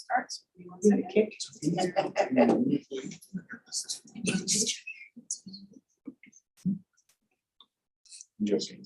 start. So give me 1 second. Joking.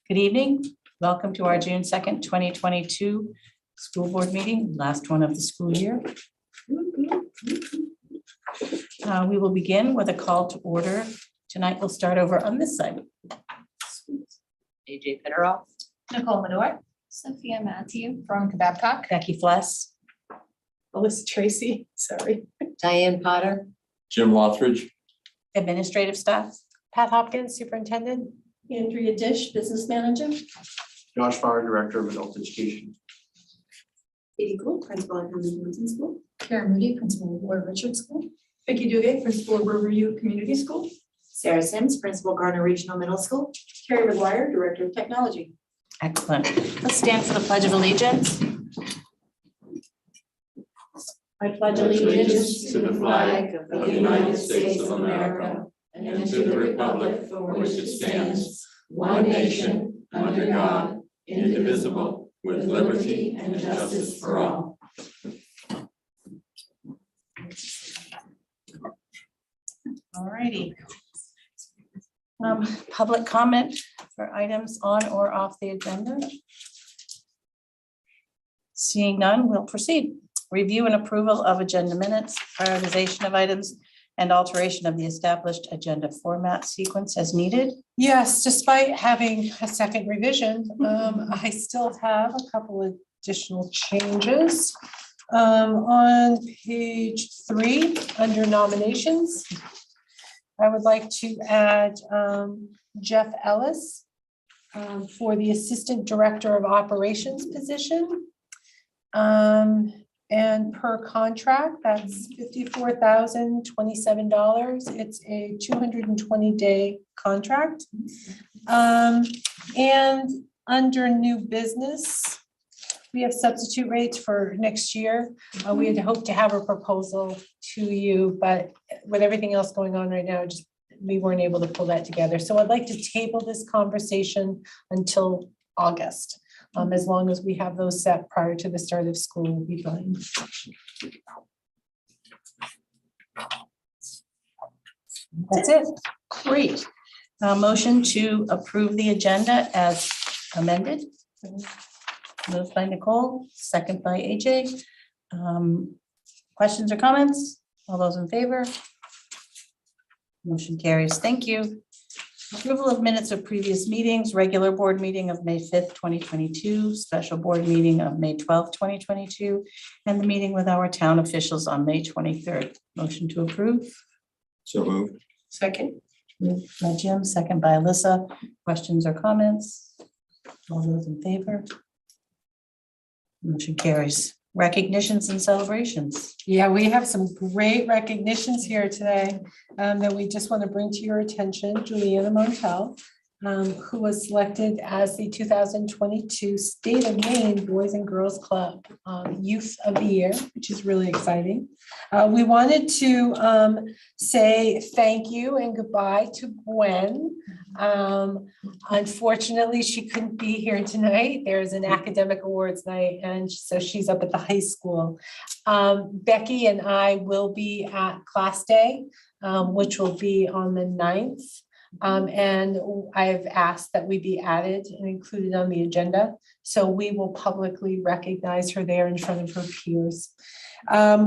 Good evening. Welcome to our June 2nd, 2022 school board meeting, last one of the school year. We will begin with a call to order. Tonight we'll start over on this side. AJ Pitteroff, Nicole Medor, Sophia Matthew. Veronica Babcock, Becky Fless, Alyssa Tracy, sorry. Diane Potter, Jim Lothridge. administrative staff. Pat Hopkins, Superintendent. Andrea Dish, Business Manager. Josh Farr, Director of Adult Education. Katie Gould, Principal at Hamilton School. Karen Moody, Principal at Ward Richard School. Vicky Duguay, Principal at Riverview Community School. Sarah Sims, Principal, Garner Regional Middle School. Carrie McGuire, Director of Technology. Excellent. Let's stand for the Pledge of Allegiance. I pledge allegiance to the flag of the United States of America and to the republic for which it stands, one nation, under God, indivisible, with liberty and justice for all. All righty. Public comment for items on or off the agenda. Seeing none, we'll proceed. Review and approval of agenda minutes, prioritization of items, and alteration of the established agenda format sequence as needed. Yes, despite having a second revision, I still have a couple of additional changes. On page 3, under nominations, I would like to add Jeff Ellis for the Assistant Director of Operations position. And per contract, that's $54,027. It's a 220-day contract. And under new business, we have substitute rates for next year. We had hoped to have a proposal to you, but with everything else going on right now, just we weren't able to pull that together. So I'd like to table this conversation until August. As long as we have those set prior to the start of school, we'll be fine. That's it. Great. Motion to approve the agenda as amended. Moved by Nicole, second by AJ. Questions or comments? All those in favor? Motion carries. Thank you. Approval of minutes of previous meetings, regular board meeting of May 5th, 2022, special board meeting of May 12th, 2022, and the meeting with our town officials on May 23rd. Motion to approve. So moved. Second. Moved by Jim, second by Alyssa. Questions or comments? All those in favor? Motion carries. Recognitions and celebrations. Yeah, we have some great recognitions here today that we just want to bring to your attention. Juliana Montel, who was selected as the 2022 State of Maine Boys and Girls Club Youth of the Year, which is really exciting. We wanted to say thank you and goodbye to Gwen. Unfortunately, she couldn't be here tonight. There's an academic awards night, and so she's up at the high school. Becky and I will be at class day, which will be on the 9th. And I've asked that we be added and included on the agenda. So we will publicly recognize her there in front of her peers.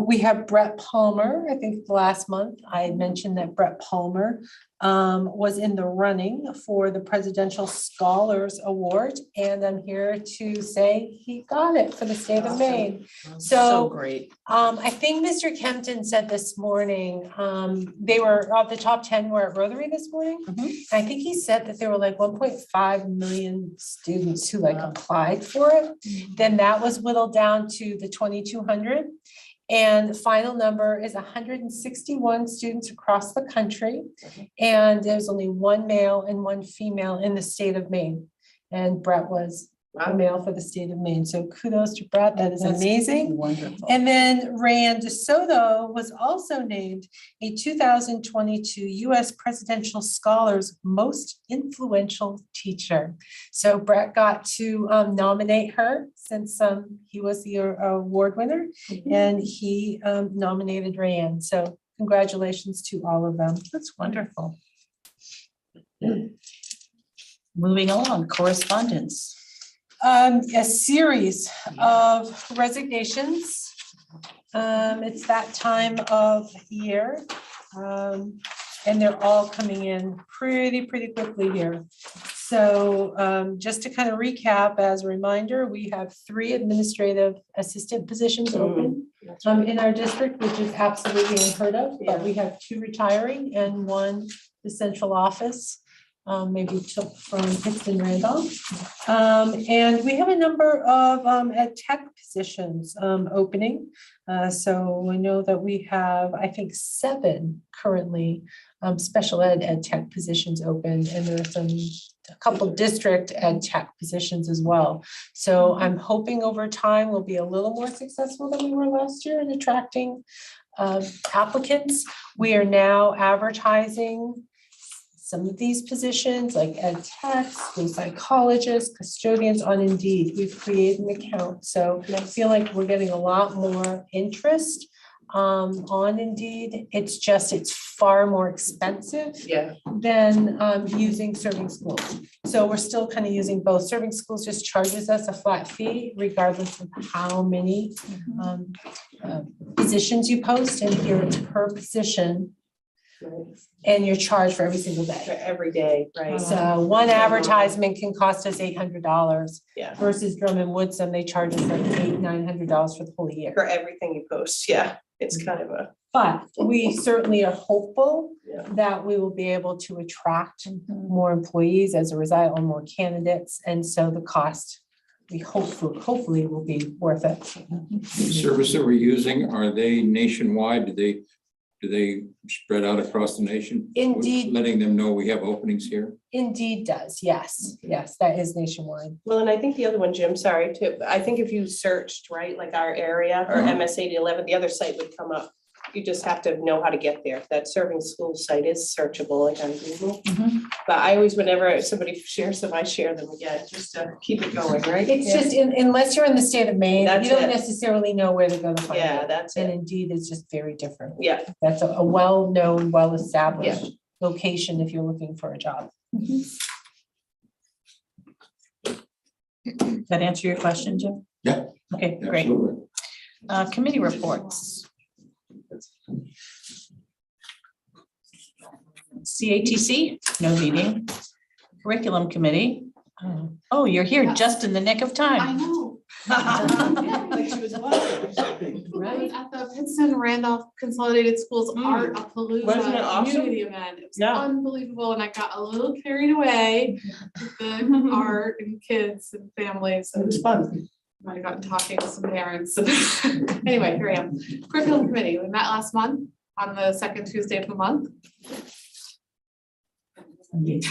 We have Brett Palmer. I think last month I had mentioned that Brett Palmer was in the running for the Presidential Scholars Award. And I'm here to say he got it for the state of Maine. So Great. I think Mr. Kempton said this morning, they were, the top 10 were at Rotary this morning. I think he said that there were like 1.5 million students who like applied for it. Then that was whittled down to the 2,200. And the final number is 161 students across the country. And there's only one male and one female in the state of Maine. And Brett was male for the state of Maine. So kudos to Brett. That is That's amazing. Wonderful. And then Rand DeSoto was also named a 2022 U.S. Presidential Scholars Most Influential Teacher. So Brett got to nominate her since he was the award winner, and he nominated Rand. So congratulations to all of them. That's wonderful. Moving along, correspondence. A series of resignations. It's that time of year. And they're all coming in pretty quickly here. So just to kind of recap, as a reminder, we have 3 administrative assistant positions open in our district, which is absolutely unheard of, but we have 2 retiring and 1 the central office. Maybe took from Pittston Randolph. And we have a number of ed tech positions opening. So we know that we have, I think, 7 currently special ed tech positions open, and there are a couple district ed tech positions as well. So I'm hoping over time we'll be a little more successful than we were last year in attracting applicants. We are now advertising some of these positions like ed techs, school psychologists, custodians on Indeed. We've created an account. So I feel like we're getting a lot more interest on Indeed. It's far more expensive than using serving schools. So we're still kind of using both. Serving schools just charges us a flat fee regardless of how many positions you post, and here it's per position. And you're charged for every single day. For every day, right? So one advertisement can cost us $800. Yeah. Versus Drummond Woodsum, they charge us like $800-900 for the whole year. For everything you post, yeah, it's kind of a. But we certainly are hopeful Yeah. that we will be able to attract more employees as a result, or more candidates. And so the cost, we hopefully will be worth it. The service that we're using, are they nationwide? Do they spread out across the nation? Indeed. Letting them know we have openings here? Indeed does, yes, that is nationwide. Well, and I think the other one, Jim, sorry, too, I think if you searched, right, like our area or MSAD11, the other site would come up. You just have to know how to get there. That serving school site is searchable, like on Google. But I always, whenever somebody shares them, I share them again, just to keep it going, right? It's just, unless you're in the state of Maine, That's you don't it. necessarily know where to go to find it. Yeah, that's And it. Indeed is just very different. Yeah, That's a well-known, well-established location if you're looking for a job. That answer your question, Jim? Yeah. Okay, great. Absolutely. Committee reports. CATC, no meeting. Curriculum Committee. Oh, you're here just in the nick of I time. know. like she was watching. I was at the Pittston Randolph Consolidated Schools Art Palooza Wasn't it awesome? community event. It was Yeah. unbelievable, and I got a little carried away with the art and kids and families. It was fun. Might have gotten talking to some parents. Anyway, here I am. Curriculum Committee, we met last month on the second Tuesday of the month. It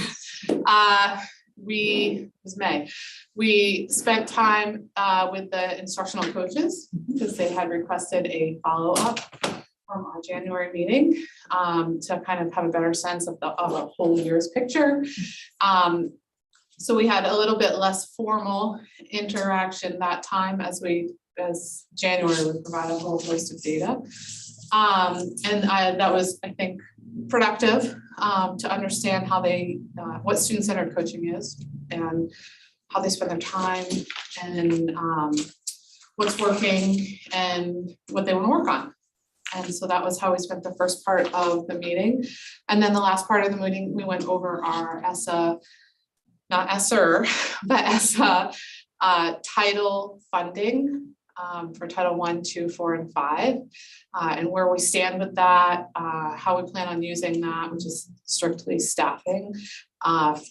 was May. We spent time with the instructional coaches because they had requested a follow-up from our January meeting to kind of have a better sense of a whole year's picture. So we had a little bit less formal interaction that time as January would provide a whole host of data. That was, I think, productive to understand how what student-centered coaching is and how they spend their time and what's working and what they want to work on. And so that was how we spent the first part of the meeting. And then the last part of the meeting, we went over our ESSA, not ESSER, but ESSA title funding for Title I, II, IV, and V, and where we stand with that, how we plan on using that, which is strictly staffing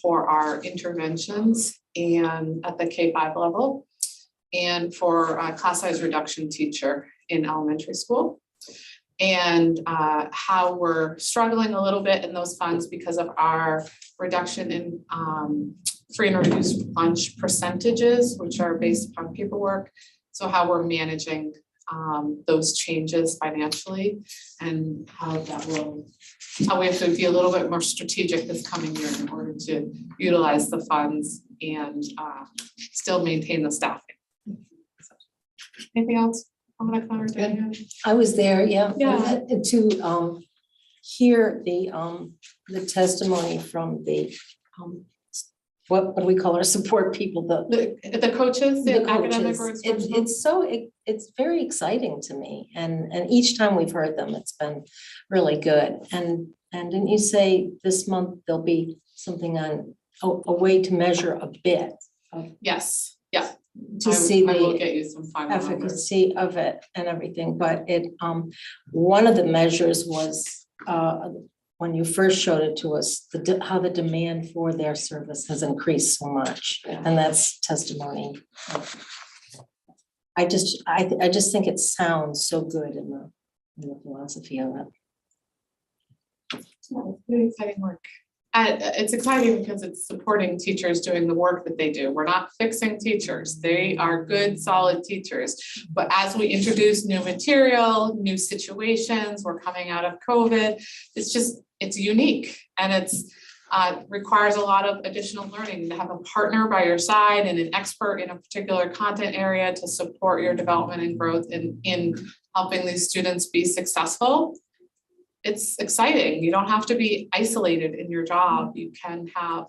for our interventions and at the K-5 level, and for class size reduction teacher in elementary school. And how we're struggling a little bit in those funds because of our reduction in free and reduced lunch percentages, which are based upon paperwork. So how we're managing those changes financially and how we have to be a little bit more strategic this coming year in order to utilize the funds and still maintain the staffing. Anything else I'm gonna cover, Daniel? I was there, yeah. Yeah. To hear the testimony from the what do we call our support people, The coaches, the academic coaches. responsible. It's very exciting to me, and each time we've heard them, it's been really good. And didn't you say this month there'll be something on a way to measure a bit Yes, yeah. to see I will the get you some final numbers. efficacy of it and everything, but one of the measures was when you first showed it to us, how the demand for their service has increased so much, and that's testimony. I just think it sounds so good in the philosophy of it. Yeah, it's really exciting work. It's exciting because it's supporting teachers doing the work that they do. We're not fixing teachers. They are good, solid teachers. But as we introduce new material, new situations, we're coming out of COVID, it's unique and it's requires a lot of additional learning to have a partner by your side and an expert in a particular content area to support your development and growth in helping these students be successful. It's exciting. You don't have to be isolated in your job. You can have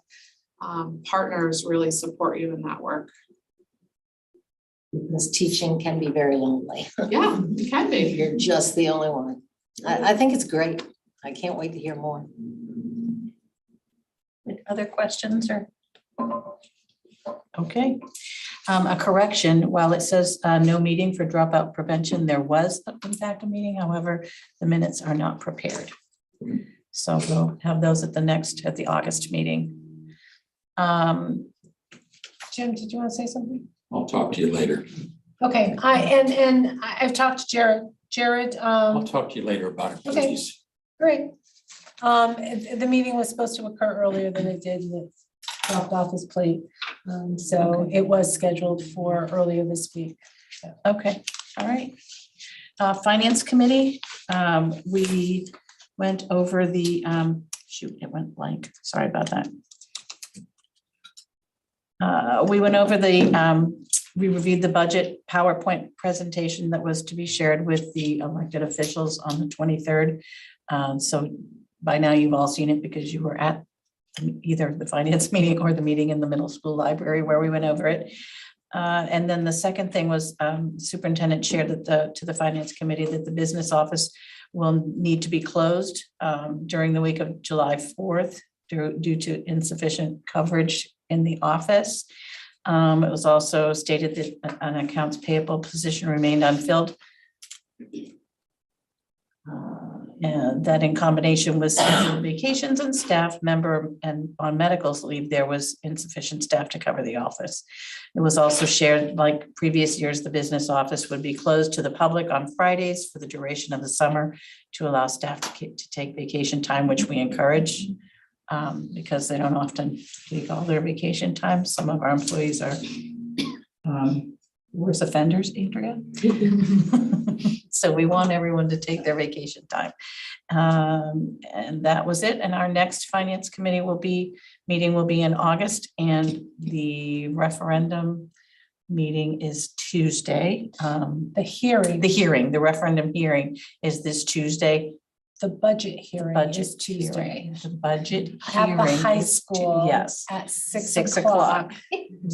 partners really support you in that work. Because teaching can be very lonely. Yeah, it can be. You're just the only one. I think it's great. I can't wait to hear more. Other questions or? Okay. A correction, while it says no meeting for dropout prevention, there was in fact a meeting, however, the minutes are not prepared. So we'll have those at the August meeting. Jim, did you want to say something? I'll talk to you later. Okay, I've talked to Jared. I'll talk to you later about it, Okay. please. Great. The meeting was supposed to occur earlier than it did, and it dropped off his plate. So it was scheduled for earlier this week. Okay, all right. Finance Committee, we went over the, shoot, it went blank. Sorry about that. We went over we reviewed the budget PowerPoint presentation that was to be shared with the elected officials on the 23rd. So by now you've all seen it because you were at either the finance meeting or the meeting in the middle school library where we went over it. And then the second thing was superintendent shared that to the finance committee that the business office will need to be closed during the week of July 4th due to insufficient coverage in the office. It was also stated that an accounts payable position remained unfilled. And that in combination with scheduled vacations and staff member and on medical's leave, there was insufficient staff to cover the office. It was also shared, like previous years, the business office would be closed to the public on Fridays for the duration of the summer to allow staff to take vacation time, which we encourage because they don't often take all their vacation time. Some of our employees are worse offenders, Andrea. So we want everyone to take their vacation time. And that was it. And our next finance committee meeting will be in August, and the referendum meeting is Tuesday. The referendum hearing is this Tuesday. The budget hearing is Tuesday. The budget At the hearing high is school. yes, At 6 6 o'clock.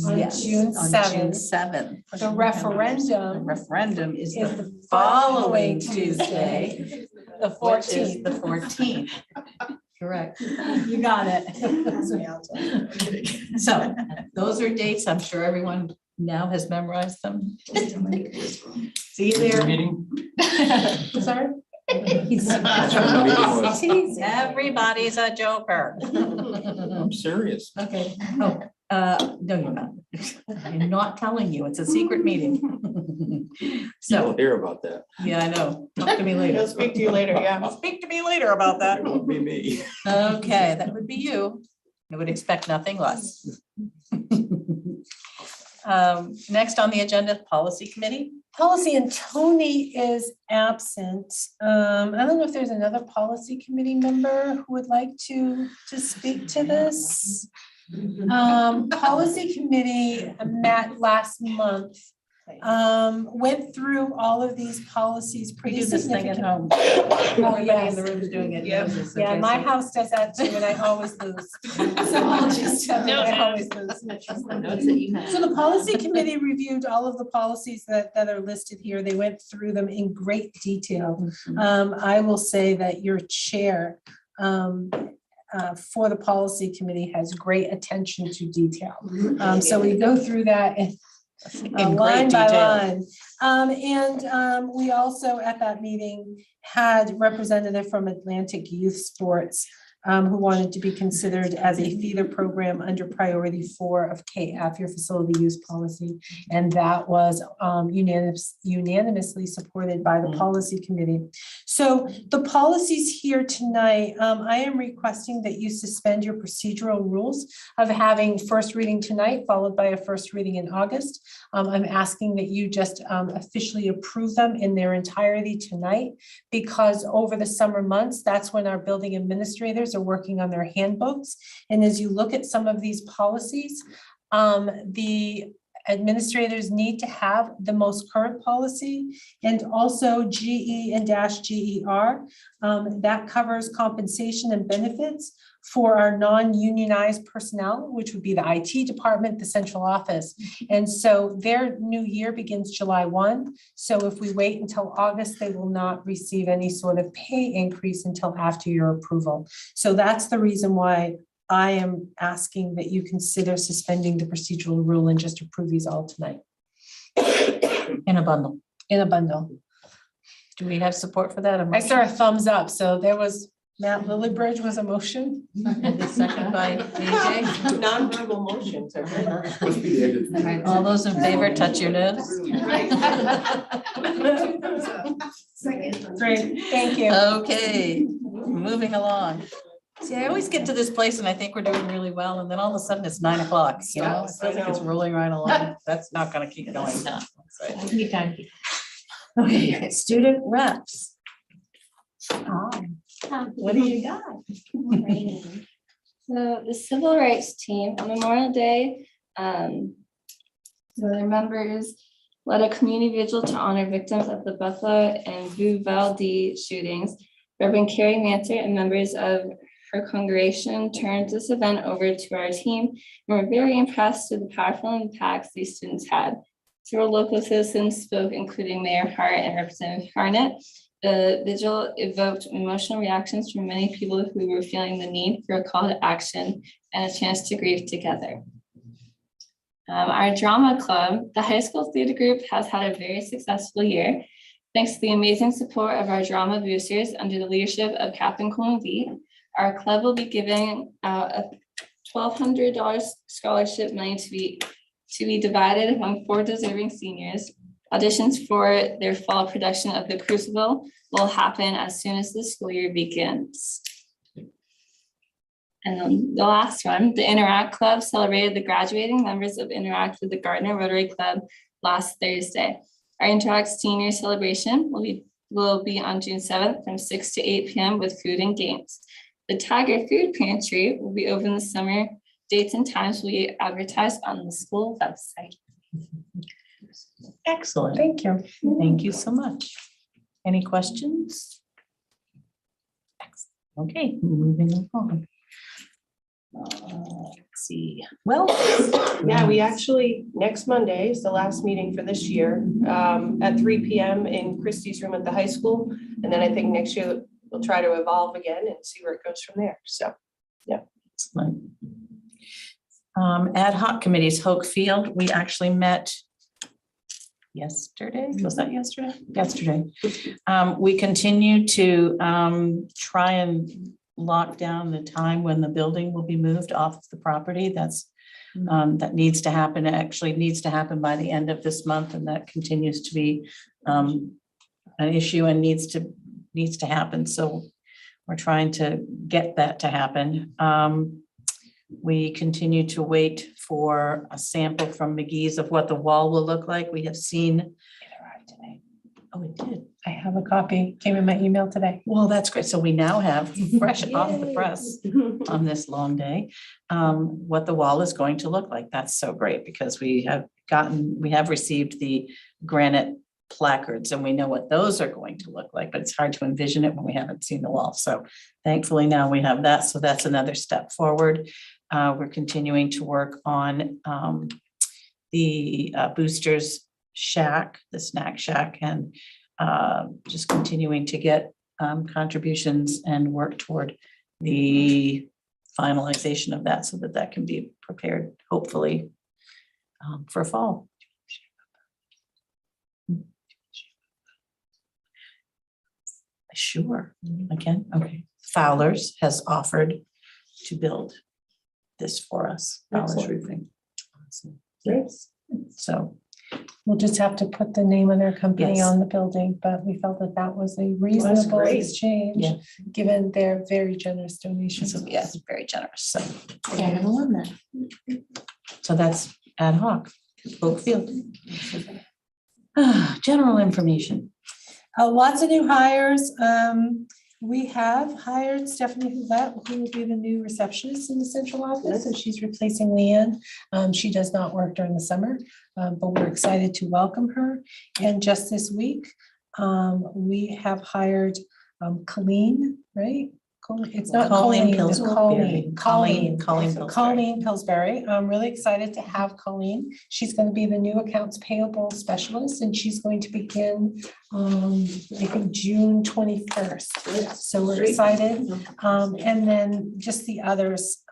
On Yes, June on June 7th. 7th. The referendum The referendum is is the the following following Tuesday, The which is 14th. the 14th. Correct. You got it. So those are dates. I'm sure everyone now has memorized them. See you there. Meeting? Sorry? Everybody's a joker. I'm serious. Okay. Oh, no, you're not. I'm not telling you. It's a secret meeting. You'll So, hear about that. yeah, I know. Talk to me later. He'll speak to you later, yeah. Speak to me later about that. It won't be me. Okay, that would be you. I would expect nothing less. Next on the agenda, policy committee. Policy, and Tony is absent. I don't know if there's another policy committee member who would like to speak to this. Policy committee met last month, went through all of these policies We pretty do this thing at significant. home. Oh, Everybody in the yes. room is doing it. Yeah. knows this, Yeah, okay, my so- house does that too, and I always lose. So I'll just tell you, I always lose. So the policy committee reviewed all of the policies that are listed here. They went through them in great detail. I will say that your chair for the policy committee has great attention to detail. So we go through that and In line great by detail. line. We also at that meeting had representative from Atlantic Youth Sports who wanted to be considered as a feeder program under priority 4 of KF, your facility use policy. And that was unanimously supported by the policy committee. So the policies here tonight, I am requesting that you suspend your procedural rules of having first reading tonight, followed by a first reading in August. I'm asking that you just officially approve them in their entirety tonight, because over the summer months, that's when our building administrators are working on their handbooks. And as you look at some of these policies, the administrators need to have the most current policy, and also GE and -GER. That covers compensation and benefits for our non-unionized personnel, which would be the IT department, the central office. And so their new year begins July 1. So if we wait until August, they will not receive any sort of pay increase until after your approval. So that's the reason why I am asking that you consider suspending the procedural rule and just approve these all tonight. In a bundle. In a bundle. Do we have support for that? I saw a thumbs up, so there was, Matt Lillibridge was a motion. And a second by AJ. Non-verbal motions are good. Must be the All those in favor, touch your nose. Great, thank you. Okay, moving along. See, I always get to this place and I think we're doing really well, and then all of a sudden it's 9 o'clock, you know? It feels like it's rolling right along. That's not gonna keep going. No. Okay, student reps. What do you got? So the Civil Rights Team on Memorial Day, so their members led a community vigil to honor victims of the Buffalo and Uvalde shootings. Reverend Carrie Manser and members of her congregation turned this event over to our team and were very impressed with the powerful impacts these students had. Several local citizens spoke, including Mayor Hart and Representative Harnett. The vigil evoked emotional reactions from many people who were feeling the need for a call to action and a chance to grieve together. Our drama club, the high school theater group, has had a very successful year. Thanks to the amazing support of our drama boosters under the leadership of Captain Colin V, our club will be giving out a $1,200 scholarship money to be divided among 4 deserving seniors. Auditions for their fall production of The Crucible will happen as soon as the school year begins. And then the last one, the Interact Club celebrated the graduating members of Interact with the Gardner Rotary Club last Thursday. Our Interact Senior Celebration will be on June 7th from 6 to 8 p.m. with food and games. The Tiger Food Pantry will be open this summer. Dates and times will be advertised on the school website. Excellent. Thank you. Thank you so much. Any questions? Excellent. Okay, moving on. Let's see. Well, Yeah, we actually, next Monday is the last meeting for this year, at 3 p.m. in Christie's room at the high school. And then I think next year we'll try to evolve again and see where it goes from there. So, excellent. Ad hoc committees, Hoc Field, we actually met yesterday. Was that yesterday? Yesterday. We continue to try and lock down the time when the building will be moved off the property. That's that needs to happen. It actually needs to happen by the end of this month, and that continues to be an issue and needs to happen. So we're trying to get that to happen. We continue to wait for a sample from McGee's of what the wall will look like. We have seen. It arrived today. Oh, it did. I have a copy, came in my email today. Well, that's great. So we now have fresh off the press on this long day, what the wall is going to look like. That's so great because we have received the granite placards and we know what those are going to look like, but it's hard to envision it when we haven't seen the wall. So thankfully now we have that. So that's another step forward. We're continuing to work on the boosters shack, the snack shack, and just continuing to get contributions and work toward the finalization of that so that that can be prepared, hopefully, for fall. Sure, I can. Okay. Fowler's has offered to build this for us. Fowler's Excellent. Roofing. Awesome. Yes. So We'll just have to put the name of their company Yes. on the building, but we felt that that was a reasonable great. exchange, Yeah. given their very generous donations. So, yeah, it's very generous. So, Yeah, I never won that. so that's ad hoc, Spoke Field. General information. Lots of new hires. We have hired Stephanie Houellette, who will be the new receptionist in the central office, and she's replacing Leanne. She does not work during the summer, but we're excited to welcome her. And just this week, we have hired Colleen, right? It's not Colleen Colleen, it's Pillsbury. Colleen. Colleen Pillsbury. Colleen Pillsbury. I'm really excited to have Colleen. She's going to be the new accounts payable specialist, and she's going to begin, I think, June 21st. So we're excited. And then just the others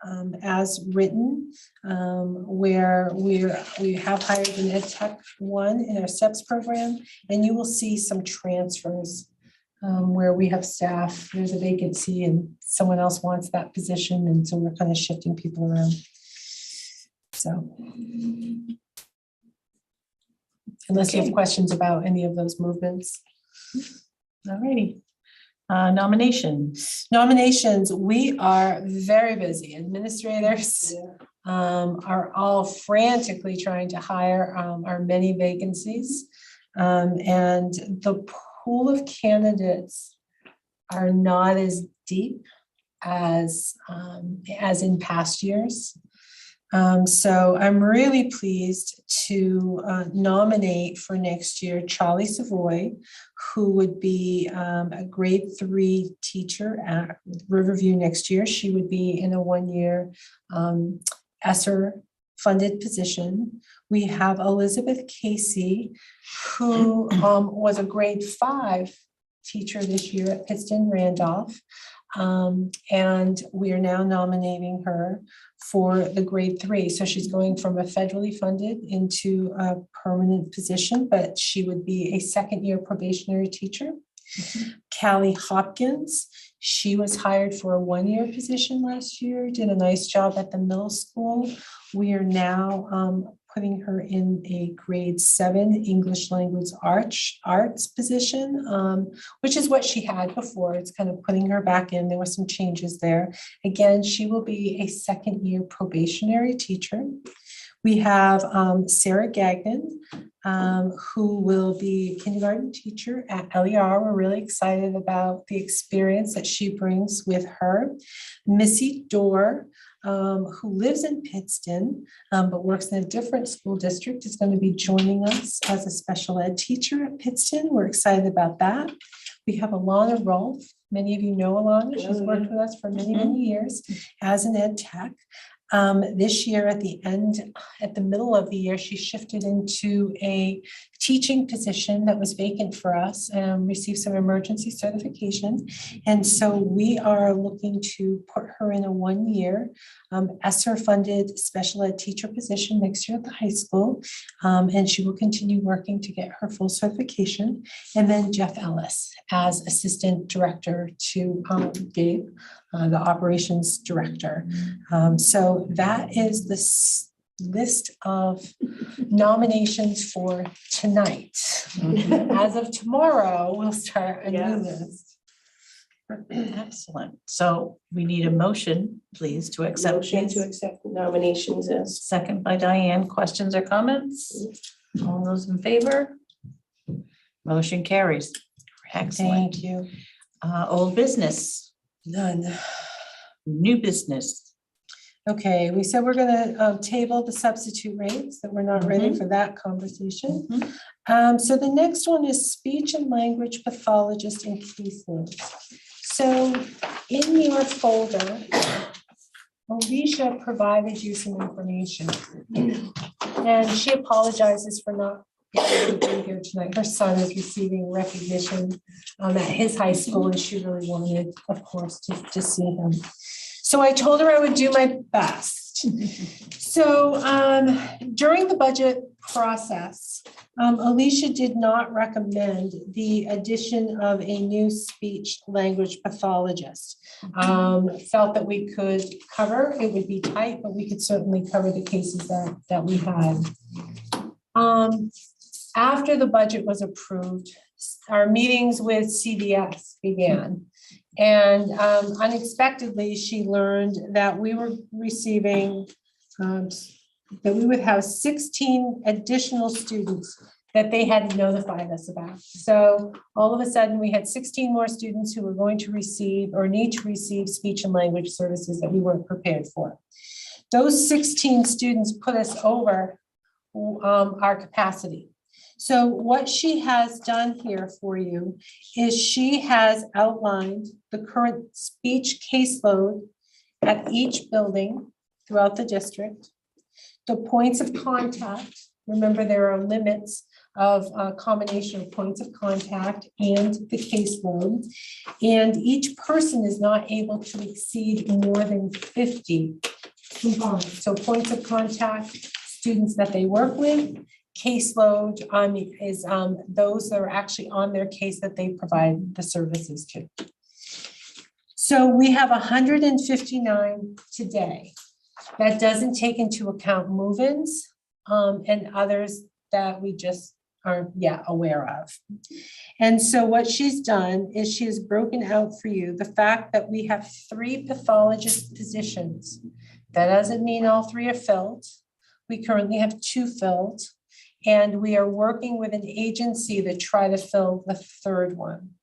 as written, where we have hired an ed tech one in our STEPS program, and you will see some transfers where we have staff, there's a vacancy and someone else wants that position, and so we're kind of shifting people around. So. Unless you have questions about any of those movements. All righty. Nominations. Nominations, we are very busy. Administrators are all frantically trying to hire our many vacancies. And the pool of candidates are not as deep as in past years. So I'm really pleased to nominate for next year Charlie Savoy, who would be a grade 3 teacher at Riverview next year. She would be in a 1-year ESSER funded position. We have Elizabeth Casey, who was a grade 5 teacher this year at Pittston Randolph. And we are now nominating her for the grade 3. So she's going from a federally funded into a permanent position, but she would be a 2nd-year probationary teacher. Callie Hopkins, she was hired for a 1-year position last year, did a nice job at the middle school. We are now putting her in a grade 7 English language arts position, which is what she had before. It's kind of putting her back in. There were some changes there. Again, she will be a 2nd-year probationary teacher. We have Sarah Gagnon, who will be a kindergarten teacher at LER. We're really excited about the experience that she brings with her. Missy Dorr, who lives in Pittston, but works in a different school district, is going to be joining us as a special ed teacher at Pittston. We're excited about that. We have Alana Rolfe. Many of you know Alana. She's worked with us for many, many years as an ed tech. This year at the middle of the year, she shifted into a teaching position that was vacant for us and received some emergency certification. And so we are looking to put her in a 1-year ESSER funded special ed teacher position next year at the high school. And she will continue working to get her full certification. And then Jeff Ellis as assistant director to Gabe, the operations director. So that is the list of nominations for tonight. As of tomorrow, we'll start a new Yes. list. Excellent. So we need a motion, please, to accept Motion to these. accept nominations as. Second by Diane. Questions or comments? All those in favor? Motion carries. Excellent. Thank you. Old business, None. new business. Okay, we said we're gonna table the substitute rates, that we're not ready for that conversation. So the next one is speech and language pathologist and caseload. So in your folder, Alicia provided you some information. And she apologizes for not being able to be here tonight. Her son is receiving recognition at his high school, and she really wanted, of course, to see him. So I told her I would do my best. So during the budget process, Alicia did not recommend the addition of a new speech language pathologist. Felt that we could cover, it would be tight, but we could certainly cover the cases that we had. After the budget was approved, our meetings with CDS began. And unexpectedly, she learned that we were receiving, that we would have 16 additional students that they hadn't notified us about. So all of a sudden, we had 16 more students who were going to receive or need to receive speech and language services that we weren't prepared for. Those 16 students put us over our capacity. So what she has done here for you is she has outlined the current speech caseload at each building throughout the district, the points of contact. Remember, there are limits of a combination of points of contact and the caseload. And each person is not able to exceed more than 50 components. So points of contact, students that they work with, caseload is those that are actually on their case that they provide the services to. So we have 159 today. That doesn't take into account move-ins and others that we just aren't yet aware of. And so what she's done is she has broken out for you the fact that we have 3 pathologist positions. That doesn't mean all 3 are filled. We currently have 2 filled. And we are working with an agency to try to fill the 3rd one.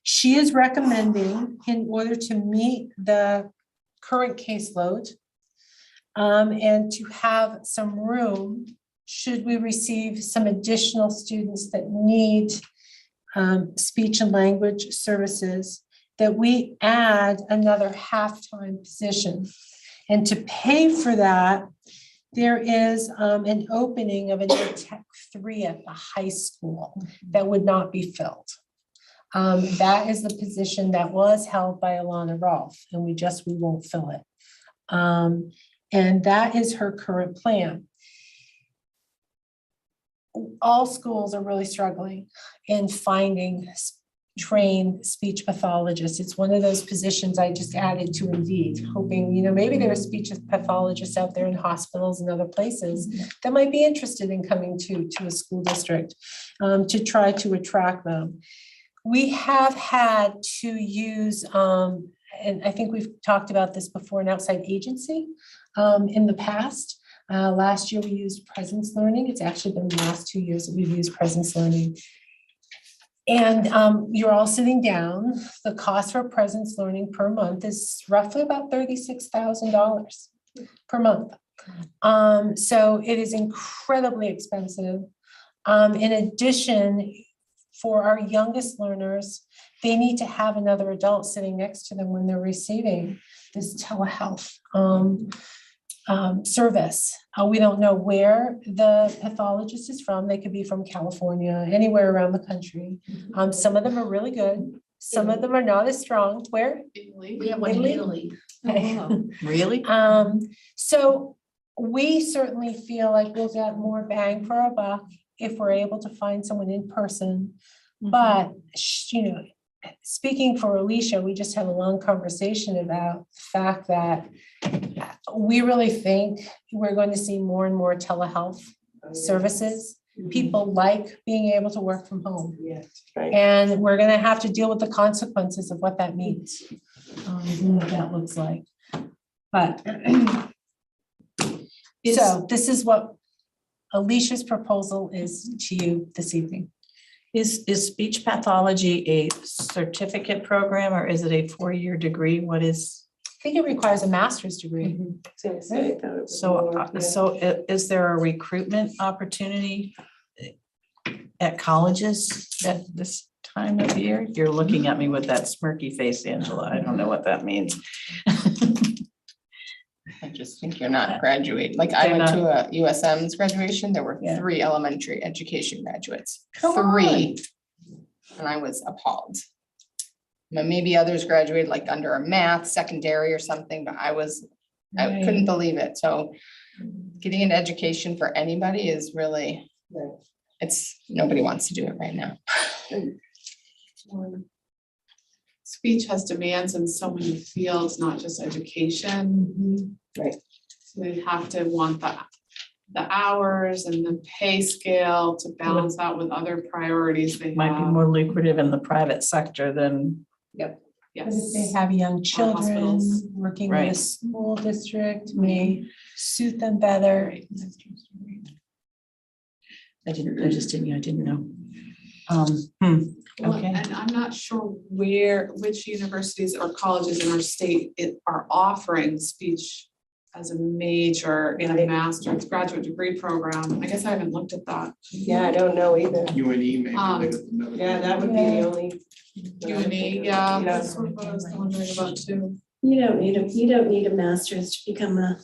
She is recommending, in order to meet the current caseload and to have some room, should we receive some additional students that need speech and language services, that we add another half-time position. And to pay for that, there is an opening of a new Tech 3 at the high school that would not be filled. That is the position that was held by Alana Rolfe, and we won't fill it. And that is her current plan. All schools are really struggling in finding trained speech pathologists. It's one of those positions I just added to Indeed, hoping, maybe there are speech pathologists out there in hospitals and other places that might be interested in coming to a school district to try to attract them. We have had to use, and I think we've talked about this before, an outside agency in the past. Last year we used Presence Learning. It's actually been the last 2 years that we've used Presence Learning. And you're all sitting down. The cost for Presence Learning per month is roughly about $36,000 per month. So it is incredibly expensive. In addition, for our youngest learners, they need to have another adult sitting next to them when they're receiving this telehealth service. We don't know where the pathologist is from. They could be from California, anywhere around the country. Some of them are really good. Some of them are not as strong. Where? Italy. We have one in Italy. Oh, really? So we certainly feel like we'll get more bang for our buck if we're able to find someone in person. But, speaking for Alicia, we just had a long conversation about the fact that we really think we're going to see more and more telehealth services. people like being able to work from home. Yeah, right. And we're gonna have to deal with the consequences of what that means. And what that looks like. But so this is what Alicia's proposal is to you this evening. Is speech pathology a certificate program or is it a 4-year degree? What is? I think it requires a master's degree. Is there a recruitment opportunity at colleges at this time of year? You're looking at me with that smirky face, Angela. I don't know what that means. I just think you're not graduating. Like I They're went to a USM's graduation, there were Yeah. 3 elementary education graduates. Come 3. And I was appalled. Maybe others graduated like under a math secondary or something, but I couldn't believe it. So getting into education for anybody is really, nobody wants to do it right now. Speech has demands in so many fields, not just education. Right. So they have to want the hours and the pay scale to balance out with other priorities they Might be have. more lucrative in the private sector than, But Yes. if they have young children hospitals. working with a Right. school district, may suit them better. I didn't know. Well, Okay. and I'm not sure which universities or colleges in our state are offering speech as a major in a Right. master's graduate degree program. I guess I haven't looked at that. Yeah, I don't know either. UNE maybe. Yeah, that would be the only. UNE, yeah, that's what I was wondering about too. You don't need a master's to become a.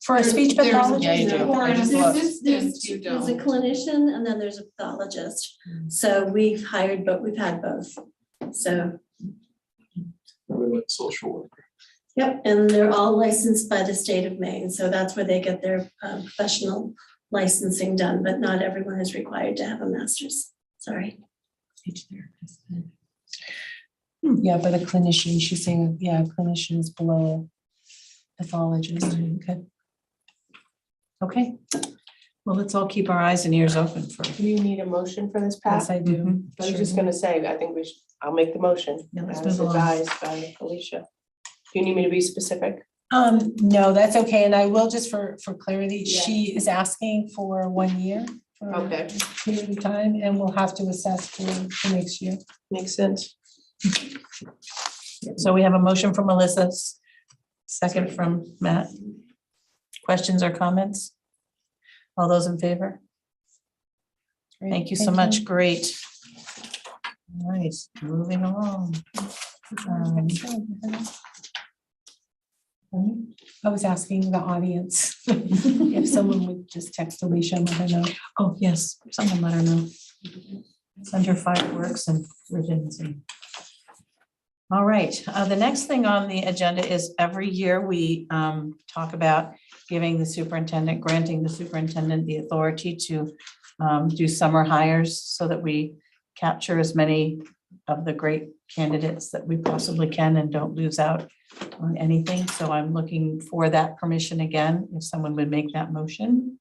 For a speech There's- pathologist. Yeah, you do. For an There's assistant, you there's a don't. clinician and then there's a pathologist. So we've had both. So, Social worker. yep, and they're all licensed by the state of Maine. So that's where they get their professional licensing done, but not everyone is required to have a master's. Sorry. Yeah, but a clinician, she's saying, yeah, clinicians below pathologist. Okay. Okay. Well, let's all keep our eyes and ears open for. Do you need a motion for this, Pat? Yes, I do. Mhm. I was just gonna say, I think I'll make the motion. Yeah, let's As move along. advised by Alicia. Do you need me to be specific? No, that's okay. And I will just for clarity, she is asking for 1 year. For Okay. a period of time, and we'll have to assess for next year. Makes sense. So we have a motion from Melissa, second from Matt. Questions or comments? All those in favor? Thank you so much. Great. All right, moving along. I was asking the audience if someone would just text Alicia and let her know. Oh, yes, someone let her know. It's under fireworks and ribbons and. All right, the next thing on the agenda is every year we talk about granting the superintendent the authority to do summer hires so that we capture as many of the great candidates that we possibly can and don't lose out on anything. So I'm looking for that permission again, if someone would make that motion.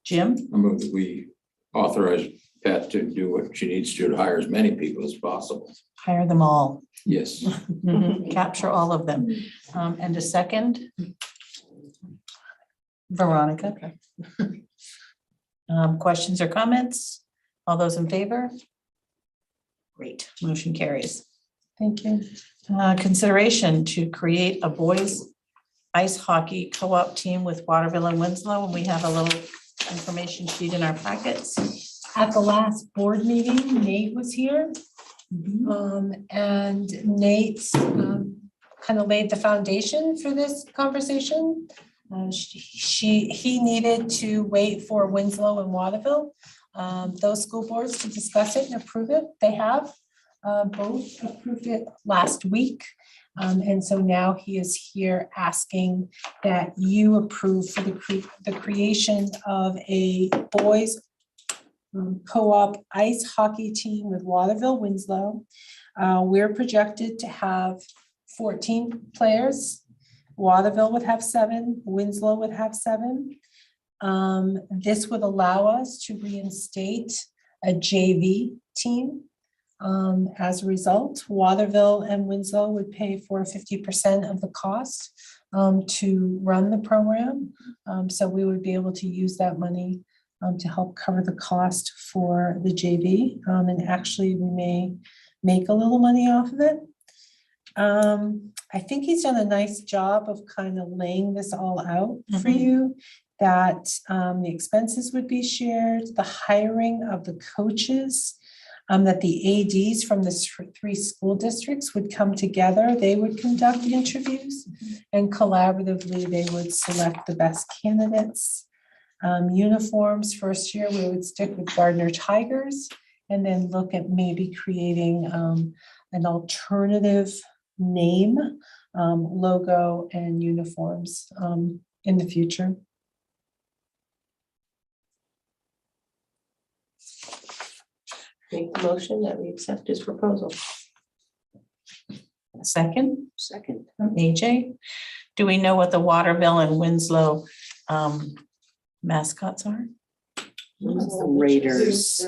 Jim? I move that we authorize Pat to do what she needs to hire as many people as possible. Hire them all. Yes. Capture all of them. And a second? Veronica. Questions or comments? All those in favor? Great, motion carries. Thank you. Consideration to create a boys ice hockey co-op team with Waterville and Winslow, and we have a little information sheet in our packets. At the last board meeting, Nate was here. And Nate kind of laid the foundation for this conversation. He needed to wait for Winslow and Waterville, those school boards to discuss it and approve it. They have both approved it last week. And so now he is here asking that you approve for the creation of a boys co-op ice hockey team with Waterville, Winslow. We're projected to have 14 players. Waterville would have 7, Winslow would have 7. This would allow us to reinstate a JV team. As a result, Waterville and Winslow would pay for 50% of the cost to run the program. So we would be able to use that money to help cover the cost for the JV. And actually, we may make a little money off of it. I think he's done a nice job of kind of laying this all out for you, that the expenses would be shared, the hiring of the coaches, that the ADs from the 3 school districts would come together. They would conduct the interviews and collaboratively they would select the best candidates. Uniforms, first year, we would stick with Gardner Tigers and then look at maybe creating an alternative name, logo and uniforms in the future. Make the motion that we accept his proposal. Second, Second. AJ, do we know what the Waterville and Winslow mascots are? Raiders.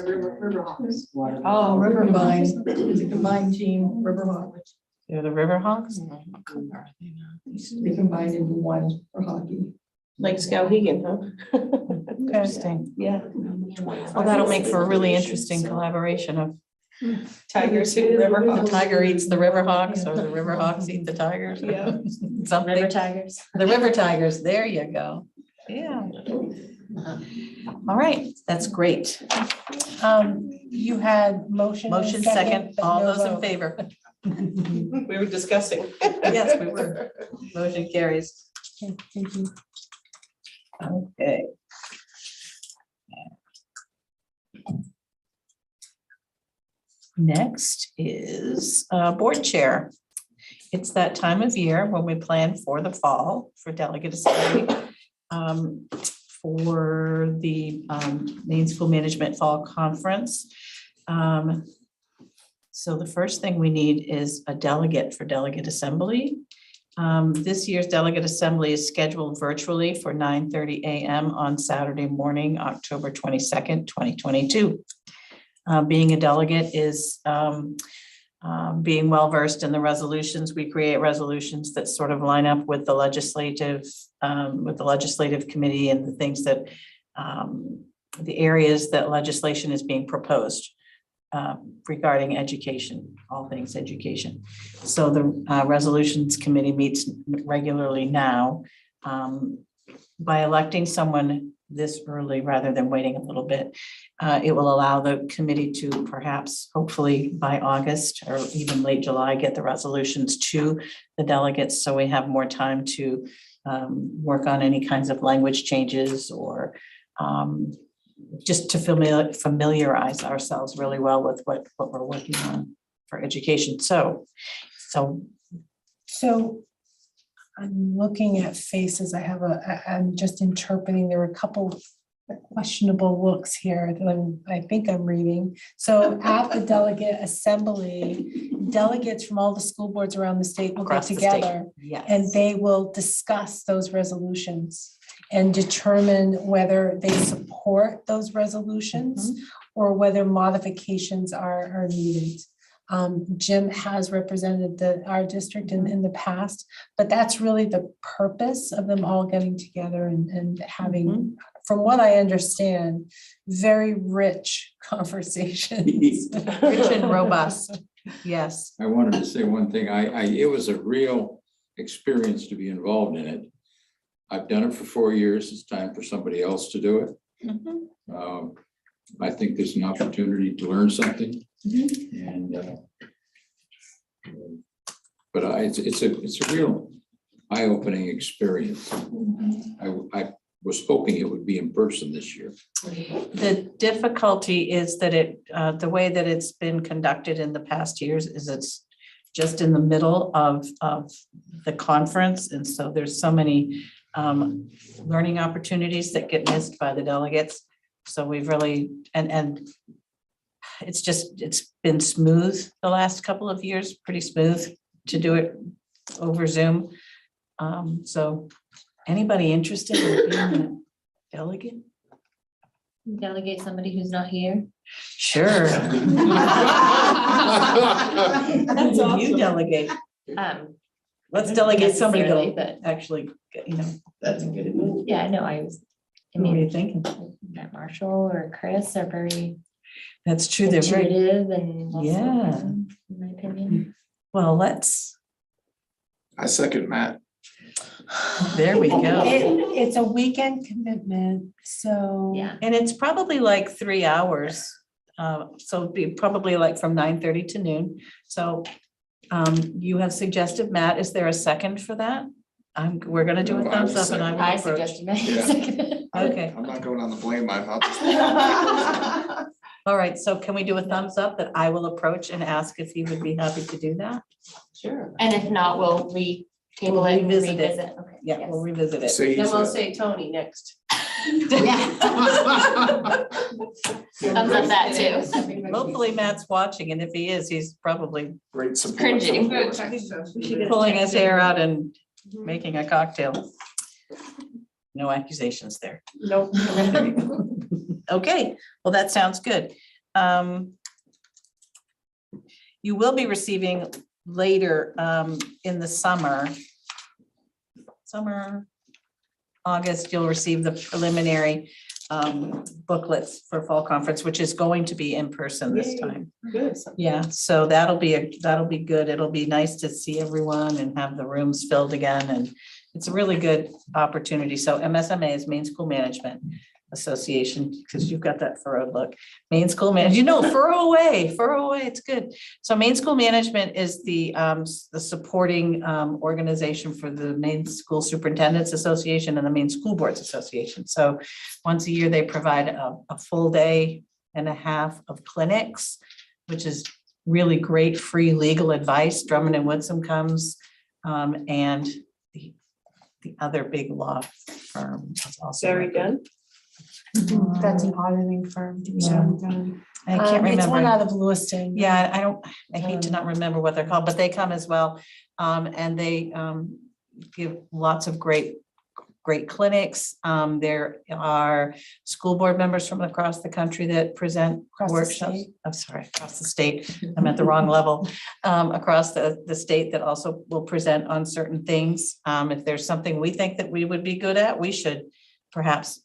Oh, Rivervine, it's a combined team, Riverhawk. They're the Riverhawks? They combined into one for hockey. Like Skowhegan, huh? Interesting. Yeah. Well, that'll make for a really interesting collaboration of Tigers and the Riverhawks. tiger eats the Riverhawks or the Riverhawks eat the tigers. Yeah. Something. River Tigers. The River Tigers, there you go. Yeah. All right, that's great. You had motion. and Motion second, but all no those in vote. favor. We were discussing. Yes, we were. Motion carries. Okay, thank you. Okay. Next is board chair. It's that time of year when we plan for the fall for Delegate Assembly for the Maine School Management Fall Conference. So the first thing we need is a delegate for Delegate Assembly. This year's Delegate Assembly is scheduled virtually for 9:30 a.m. on Saturday morning, October 22nd, 2022. Being a delegate is being well-versed in the resolutions. We create resolutions that sort of line up with the legislative committee and the things that the areas that legislation is being proposed regarding education, all things education. So the resolutions committee meets regularly now. By electing someone this early rather than waiting a little bit, it will allow the committee to perhaps, hopefully by August or even late July, get the resolutions to the delegates so we have more time to work on any kinds of language changes or just to familiarize ourselves really well with what we're working on for education. So I'm looking at faces. I'm just interpreting. There were a couple questionable looks here that I think I'm reading. So at the Delegate Assembly, delegates from all the school boards around the state will get across the state. together Yes. and they will discuss those resolutions and determine whether they support those resolutions or whether modifications are needed. Jim has represented our district in the past, but that's really the purpose of them all getting together and having, from what I understand, very rich conversations. Rich and robust. Yes. I wanted to say one thing. It was a real experience to be involved in it. I've done it for 4 years. It's time for somebody else to do it. I think there's an opportunity to learn something. And but it's a real eye-opening experience. I was hoping it would be in person this year. The difficulty is that the way that it's been conducted in the past years is it's just in the middle of the conference. And so there's so many learning opportunities that get missed by the delegates. So we've really, and it's been smooth the last couple of years, pretty smooth to do it over Zoom. So anybody interested in being Delegate? Delegate somebody who's not here. Sure. That's You awesome. delegate. Um, Let's delegate somebody necessarily, to actually, That's a good idea. yeah, no, I was, I who are you mean, thinking? Matt Marshall or Chris are very That's true. They're very, intuitive and. well Yeah. spoken, in my opinion. well, let's, I second Matt. there we go. It's a weekend commitment, so. Yeah. And it's probably like 3 hours. So it'd be probably like from 9:30 to noon. So you have suggested, Matt, is there a second for that? We're gonna do a No, I thumbs will up and I will I approach. suggested that. Yeah. Okay, I'm not going on the blame. I'll all right. So can we do a thumbs up that I will approach and ask if he would be happy to do that? Sure. And if not, we'll table it and Revisit it. revisit. Okay. Yeah, yes. we'll revisit it. say Then he's we'll a say Tony next. Thumbs up that too. Hopefully Matt's watching, and if he is, he's probably great support. Cringing. pulling his hair out and making a cocktail. No accusations there. Nope. There you go. Okay, well, that sounds good. You will be receiving later in the summer, August, you'll receive the preliminary booklets for fall conference, which is going to be in person this Yay. time. Good. Yeah, so that'll be good. It'll be nice to see everyone and have the rooms filled again, and it's a really good opportunity. So MSMA is Maine School Management Association, because you've got that furrowed look. Maine School Management, furrow away, it's good. So Maine School Management is the supporting organization for the Maine School Superintendents Association and the Maine School Boards Association. So once a year, they provide a full day and a half of clinics, which is really great free legal advice. Drummond and Woodson comes, and the other big law firm is also. Very done. That's an auditing firm. Yeah. I can't It's one out remember. of Lewiston. Yeah, I hate to not remember what they're called, but they come as well. And they give lots of great clinics. There are school board members from across the country that present Across the workshops. state. I'm sorry, across the state. I'm at the wrong level. Across the state that also will present on certain things. If there's something we think that we would be good at, we should perhaps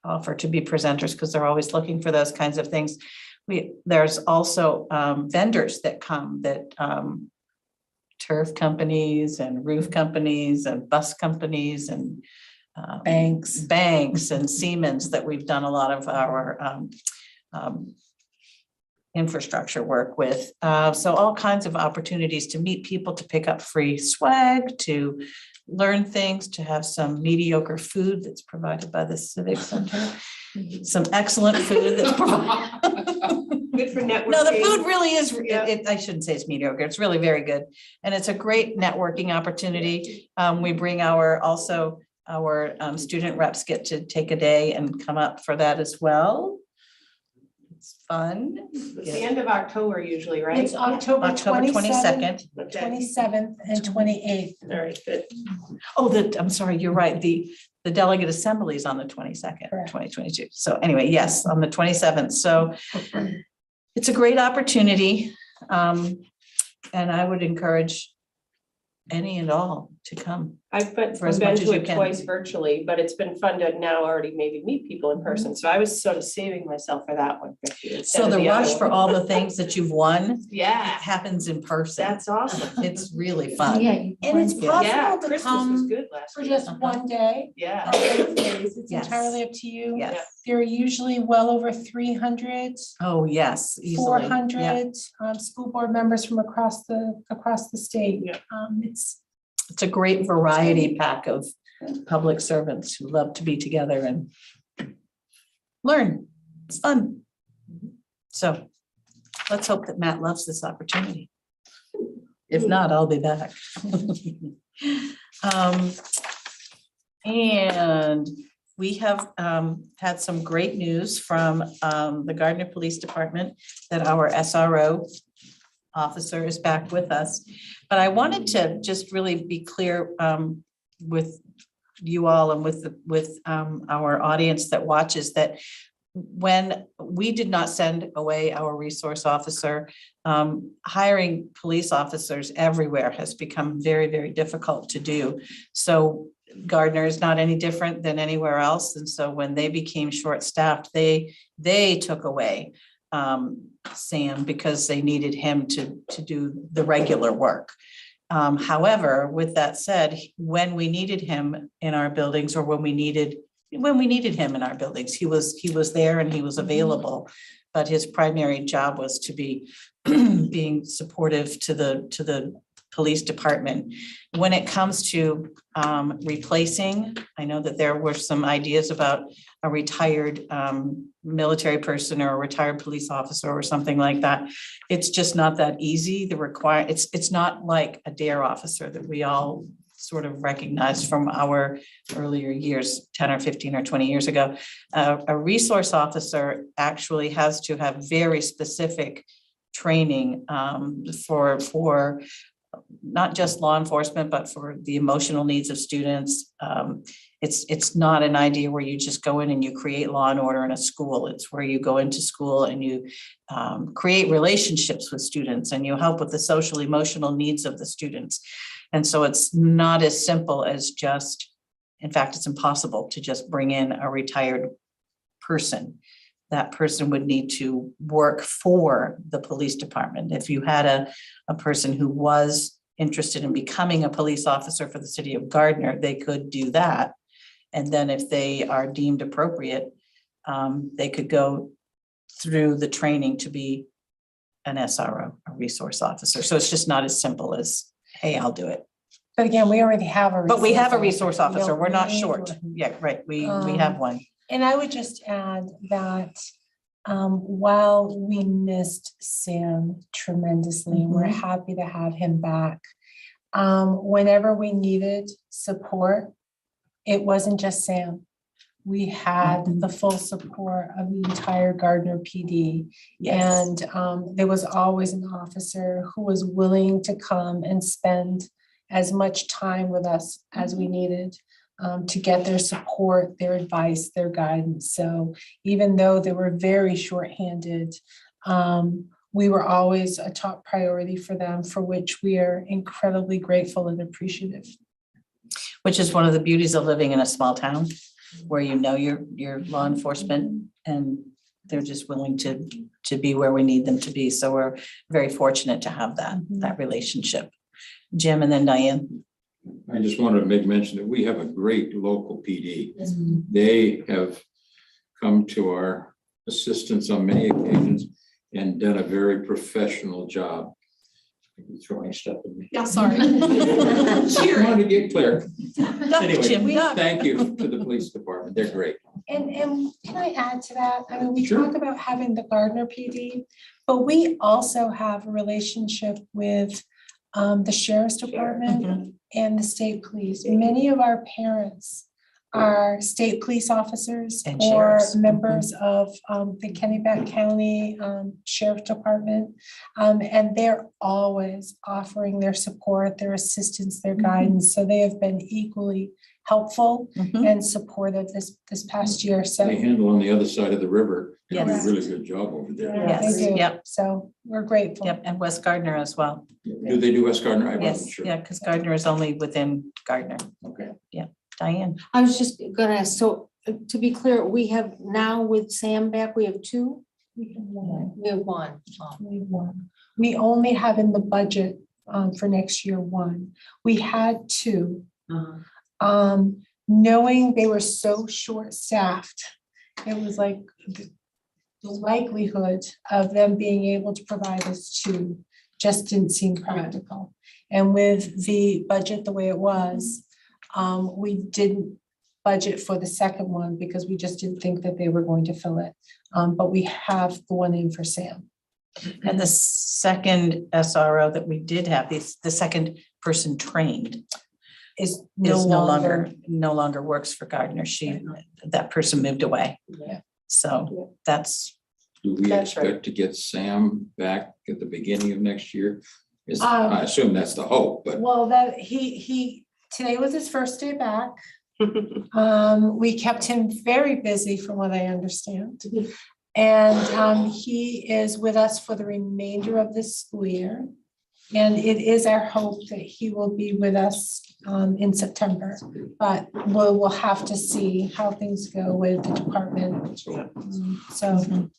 offer to be presenters, because they're always looking for those kinds of things. There's also vendors that come, that turf companies and roof companies and bus companies and banks and Siemens, that we've done a lot of our infrastructure work with. So all kinds of opportunities to meet people, to pick up free swag, to learn things, to have some mediocre food that's provided by the Civic Center. Some excellent food that's provided. Good for networking. No, the food really is, Yeah. I shouldn't say it's mediocre, it's really very good. And it's a great networking opportunity. We bring our student reps get to take a day and come up for that as well. It's fun. It's the end of October usually, right? It's October October 22nd, 22nd. Okay. 27th, and 28th. All right, good. Oh, I'm sorry, you're right. The Delegate Assembly is on the 22nd, Correct. 2022. So anyway, yes, on the 27th. So it's a great opportunity. And I would encourage any and all to come. I've been For as much as to you it can. twice virtually, but it's been fun to now already maybe meet people in person. So I was sort of saving myself for that one. Becky, instead So of the other rush for one. all the things that you've won Yeah, happens in person. that's awesome. It's really fun. Yeah. And it's Yeah. Yeah, possible to Christmas was come good last for year. just one day. Yeah. or both days. It's Yes. entirely up to you. Yes. There are usually well over 300, Oh, yes. Easily. 400 school board members from across the state. Yeah. It's a great variety pack of public servants who love to be together and learn. It's fun. So let's hope that Matt loves this opportunity. If not, I'll be back. And we have had some great news from the Gardner Police Department that our SRO officer is back with us. But I wanted to just really be clear with you all and with our audience that watches that when we did not send away our resource officer, hiring police officers everywhere has become very, very difficult to do. So Gardner is not any different than anywhere else. And so when they became short-staffed, they took away Sam because they needed him to do the regular work. However, with that said, when we needed him in our buildings or when we needed him in our buildings, he was there and he was available. But his primary job was to be being supportive to the police department. When it comes to replacing, I know that there were some ideas about a retired military person or a retired police officer or something like that. It's just not that easy. It's not like a DARE officer that we all sort of recognized from our earlier years, 10 or 15 or 20 years ago. A resource officer actually has to have very specific training for not just law enforcement, but for the emotional needs of students. It's not an idea where you just go in and you create law and order in a school. It's where you go into school and you create relationships with students and you help with the social emotional needs of the students. And so it's not as simple as just, in fact, it's impossible to just bring in a retired person. That person would need to work for the police department. If you had a person who was interested in becoming a police officer for the city of Gardner, they could do that. And then if they are deemed appropriate, they could go through the training to be an SRO, a resource officer. So it's just not as simple as, hey, I'll do it. But again, we already have a. But we have a resource officer. officer. We're not We need short. one. Yeah, right. We have one. And I would just add that while we missed Sam tremendously, and we're happy to have him back, whenever we needed support, it wasn't just Sam. We had the full support of the entire Gardner PD. Yes. And there was always an officer who was willing to come and spend as much time with us as we needed to get their support, their advice, their guidance. So even though they were very shorthanded, we were always a top priority for them, for which we are incredibly grateful and appreciative. Which is one of the beauties of living in a small town where you know your law enforcement and they're just willing to be where we need them to be. So we're very fortunate to have that relationship. Jim and then Diane. I just wanted to make mention that we have a great local PD. They have come to our assistance on many occasions and done a very professional job. You're throwing stuff at me. Yeah, sorry. I wanted to get clear. Anyway, Jim, thank you to the police department. They're great. And can I add to that? I mean, we Sure. talk about having the Gardner PD, but we also have a relationship with the sheriff's department and the state police. Many of our parents are state police officers And or sheriffs. members of the Kennebec County Sheriff Department. And they're always offering their support, their assistance, their guidance. So they have been equally helpful and supportive this past year. So They handle on the other side of the river. They do a Yes. really good job over there. yeah, Yes, they do. yep. So we're grateful. Yep, and West Gardner as well. Do they do West Gardner? I wasn't Yes, sure. yeah, because Gardner is only within Gardner. Okay. Diane. I was just gonna ask, so to be clear, we have now with Sam back, we have two? We have one. Oh. We only have in the budget for next year one. We had two. Knowing they were so short-staffed, it was like the likelihood of them being able to provide us two just didn't seem practical. And with the budget the way it was, we didn't budget for the second one because we just didn't think that they were going to fill it. But we have the one in for Sam. And the second SRO that we did have, the second person trained Is is no longer works for Gardner. That person moved away. Yeah. So that's, Do we That's right. expect to get Sam back at the beginning of next year? Um, I assume that's the hope, but Well, that he today was his first day back. We kept him very busy from what I understand. And he is with us for the remainder of this school year. And it is our hope that he will be with us in September, but we'll have to see how things go with the department. So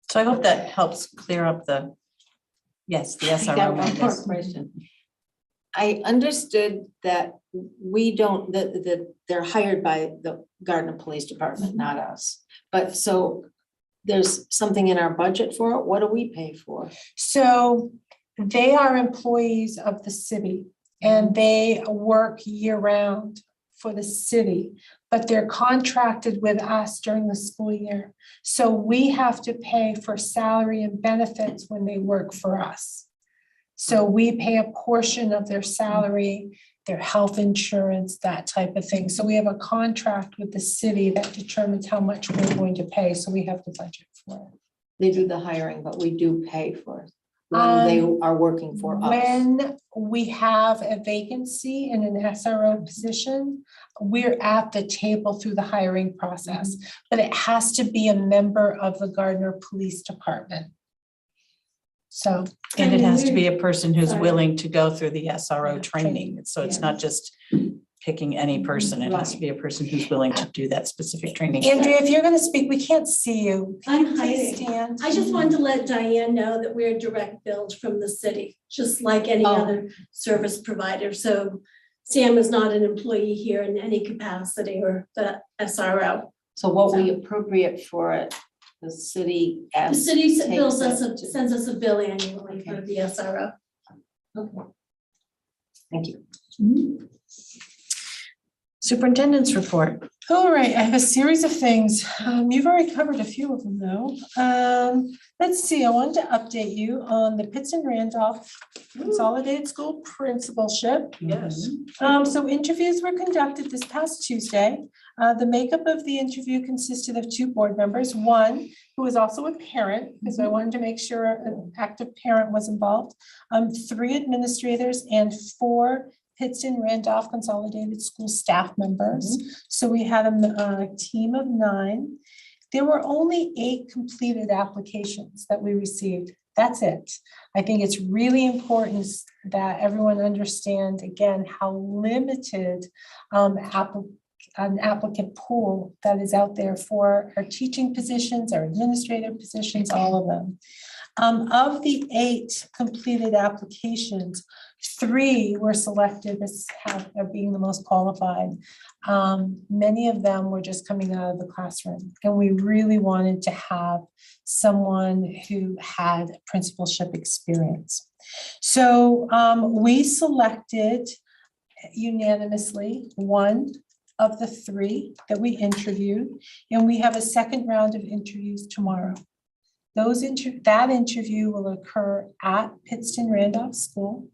So I hope that helps clear up the, yes, the I got SRO. one more question. I understood that we don't, that they're hired by the Gardner Police Department, not us. But so there's something in our budget for it. What do we pay for? So they are employees of the city and they work year round for the city, but they're contracted with us during the school year. So we have to pay for salary and benefits when they work for us. So we pay a portion of their salary, their health insurance, that type of thing. So we have a contract with the city that determines how much we're going to pay. So we have to budget for it. They do the hiring, but we do pay for it when they are working for us. When we have a vacancy in an SRO position, we're at the table through the hiring process, but it has to be a member of the Gardner Police Department. So. And it has to be a person who's Sorry. willing to go through the SRO training. So it's not just picking any person. It has to be a person who's willing to do that specific training. Andrea, if you're gonna speak, we can't see you. Can you I'm please hiding. stand? I just wanted to let Diane know that we're direct billed from the city, just like any Oh. other service provider. So Sam is not an employee here in any capacity or the SRO. So what we appropriate for it, the city The asks. city takes bills it us, to- sends us a bill annually for the SRO. Okay. Thank you. Superintendent's report. All right, I have a series of things. You've already covered a few of them though. Let's see, I wanted to update you on the Pittston Randolph Consolidated School Principalship. Yes. So interviews were conducted this past Tuesday. The makeup of the interview consisted of 2 board members, one who was also a parent, because I wanted to make sure an active parent was involved, 3 administrators and 4 Pittston Randolph Consolidated School staff members. So we had a team of 9. There were only 8 completed applications that we received. That's it. I think it's really important that everyone understand again how limited an applicant pool that is out there for our teaching positions, our administrative positions, all of them. Of the 8 completed applications, 3 were selected as being the most qualified. Many of them were just coming out of the classroom, and we really wanted to have someone who had principalship experience. So we selected unanimously 1 of the 3 that we interviewed, and we have a second round of interviews tomorrow. That interview will occur at Pittston Randolph School.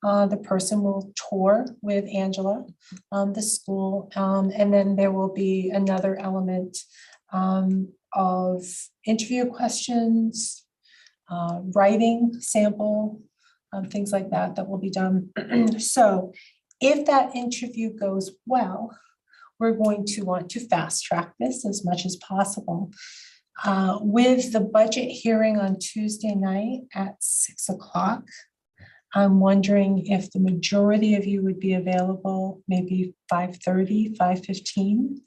The person will tour with Angela, the school, and then there will be another element of interview questions, writing sample, things like that that will be done. So if that interview goes well, we're going to want to fast track this as much as possible. With the budget hearing on Tuesday night at 6 o'clock, I'm wondering if the majority of you would be available, maybe 5:30, 5:15,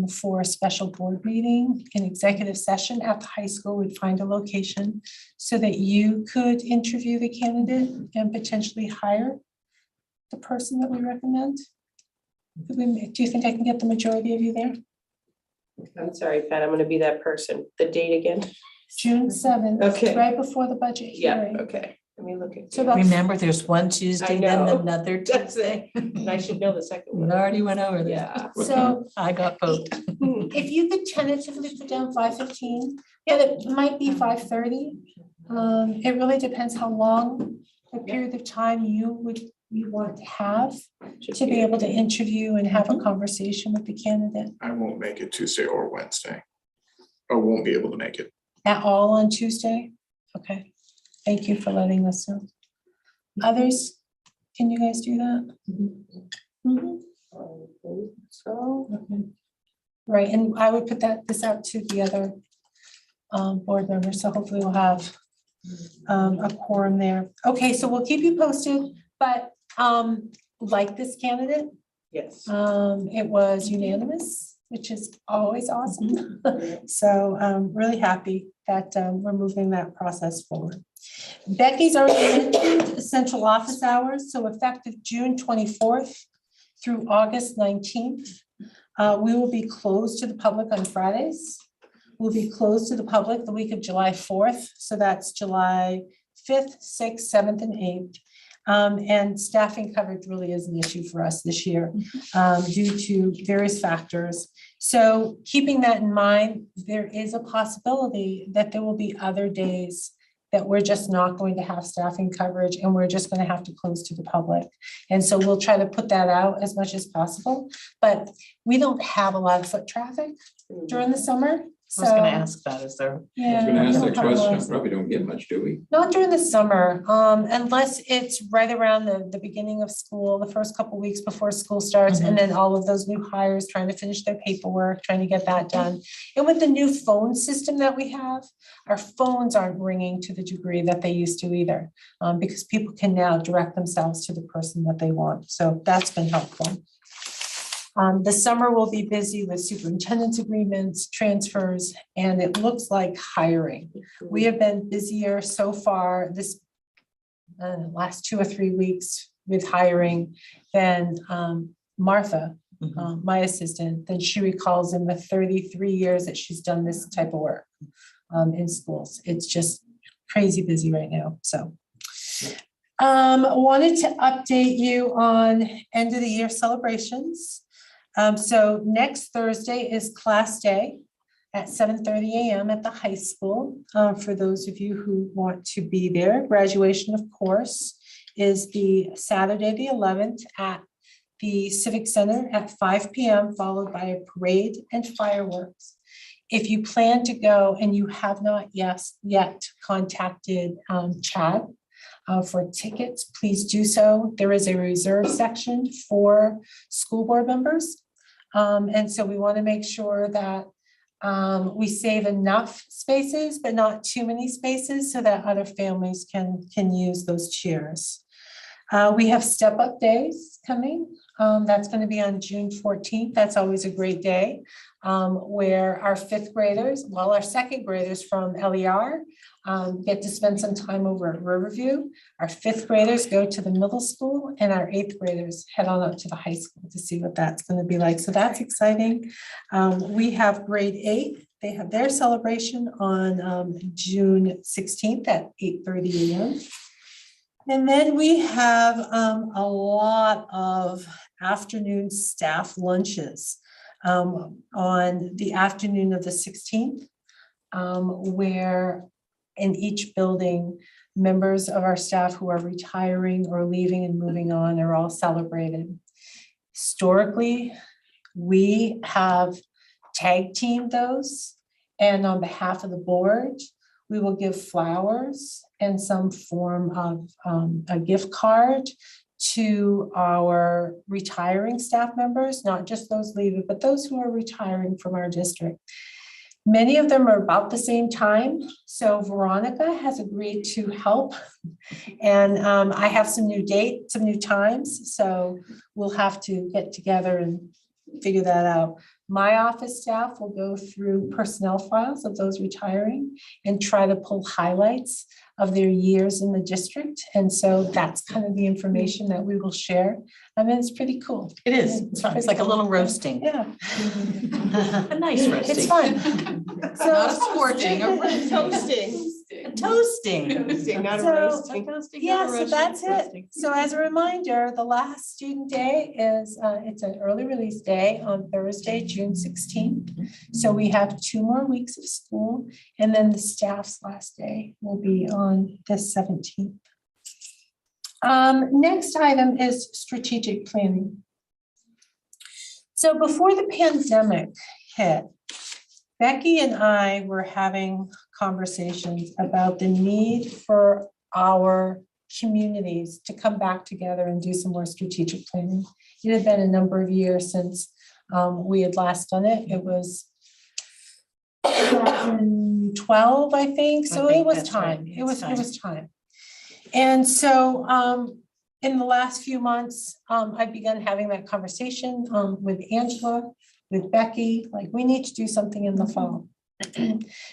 for a special board meeting, an executive session at the high school. We'd find a location so that you could interview the candidate and potentially hire the person that we recommend. Do you think I can get the majority of you there? I'm sorry, Pat, I'm gonna be that person. The date again? June 7th, Okay. right before the budget Yeah, hearing. okay. Let me look at. So about Remember, there's one Tuesday, then know. another That's Tuesday. And I should know the second We one. already went over this. Yeah. So I got both. if you could tentatively put down 5:15, yeah, it might be 5:30. It really depends how long a period of time you want to have to be able to interview and have a conversation with the candidate. I won't make it Tuesday or Wednesday. I won't be able to make it. At all on Tuesday? Okay, thank you for letting us know. Others, can you guys do that? Mhm. So, Right, and I would put this out to the other board members, so hopefully we'll have a quorum there. Okay, so we'll keep you posted, but like this candidate, yes. it was unanimous, which is always awesome. So really happy that we're moving that process forward. Becky's already mentioned central office hours, so effective June 24th through August 19th. We will be closed to the public on Fridays. We'll be closed to the public the week of July 4th. So that's July 5th, 6th, 7th, and 8th. And staffing coverage really is an issue for us this year due to various factors. So keeping that in mind, there is a possibility that there will be other days that we're just not going to have staffing coverage and we're just going to have to close to the public. And so we'll try to put that out as much as possible, but we don't have a lot of foot traffic during the summer. I was gonna So, ask that, is there? I was yeah, gonna we ask don't that have a lot. question, probably don't get much, do we? Not during the summer, unless it's right around the beginning of school, the first couple weeks before school starts, and then all of those new hires trying to finish their paperwork, trying to get that done. And with the new phone system that we have, our phones aren't ringing to the degree that they used to either, because people can now direct themselves to the person that they want. So that's been helpful. The summer will be busy with superintendent's agreements, transfers, and it looks like hiring. We have been busier so far this last 2 or 3 weeks with hiring than Martha, my assistant, than she recalls in the 33 years that she's done this type of work in schools. It's just crazy busy right now. So wanted to update you on end of the year celebrations. So next Thursday is class day at 7:30 a.m. at the high school. For those of you who want to be there, graduation, of course, is the Saturday, the 11th at the Civic Center at 5 p.m., followed by a parade and fireworks. If you plan to go and you have not yet contacted Chad for tickets, please do so. There is a reserve section for school board members. And so we want to make sure that we save enough spaces, but not too many spaces so that other families can use those chairs. We have step up days coming. That's going to be on June 14th. That's always a great day where our 5th graders, well, our 2nd graders from LER get to spend some time over at Riverview. Our 5th graders go to the middle school and our 8th graders head on up to the high school to see what that's going to be like. So that's exciting. We have grade 8. They have their celebration on June 16th at 8:30 a.m. And then we have a lot of afternoon staff lunches on the afternoon of the 16th, where in each building, members of our staff who are retiring or leaving and moving on are all celebrated. Historically, we have tag teamed those, and on behalf of the board, we will give flowers and some form of a gift card to our retiring staff members, not just those leaving, but those who are retiring from our district. Many of them are about the same time. So Veronica has agreed to help. And I have some new dates, some new times. So we'll have to get together and figure that out. My office staff will go through personnel files of those retiring and try to pull highlights of their years in the district. And so that's kind of the information that we will share. I mean, it's pretty cool. It is. It's fun. It's like a little roasting. Yeah. A nice roasting. It's fun. Not a scorching, a Toasting. a toasting. Toasting, not a So, roasting. Yeah, so that's it. So as a reminder, the last student day is, it's an early release day on Thursday, June 16th. So we have 2 more weeks of school, and then the staff's last day will be on the 17th. Next item is strategic planning. So before the pandemic hit, Becky and I were having conversations about the need for our communities to come back together and do some more strategic planning. It had been a number of years since we had last done it. It was 2012, I think, so I think it was that's right. time. It It's was time. And so in the last few months, I've begun having that conversation with Angela, with Becky, like, we need to do something in the fall.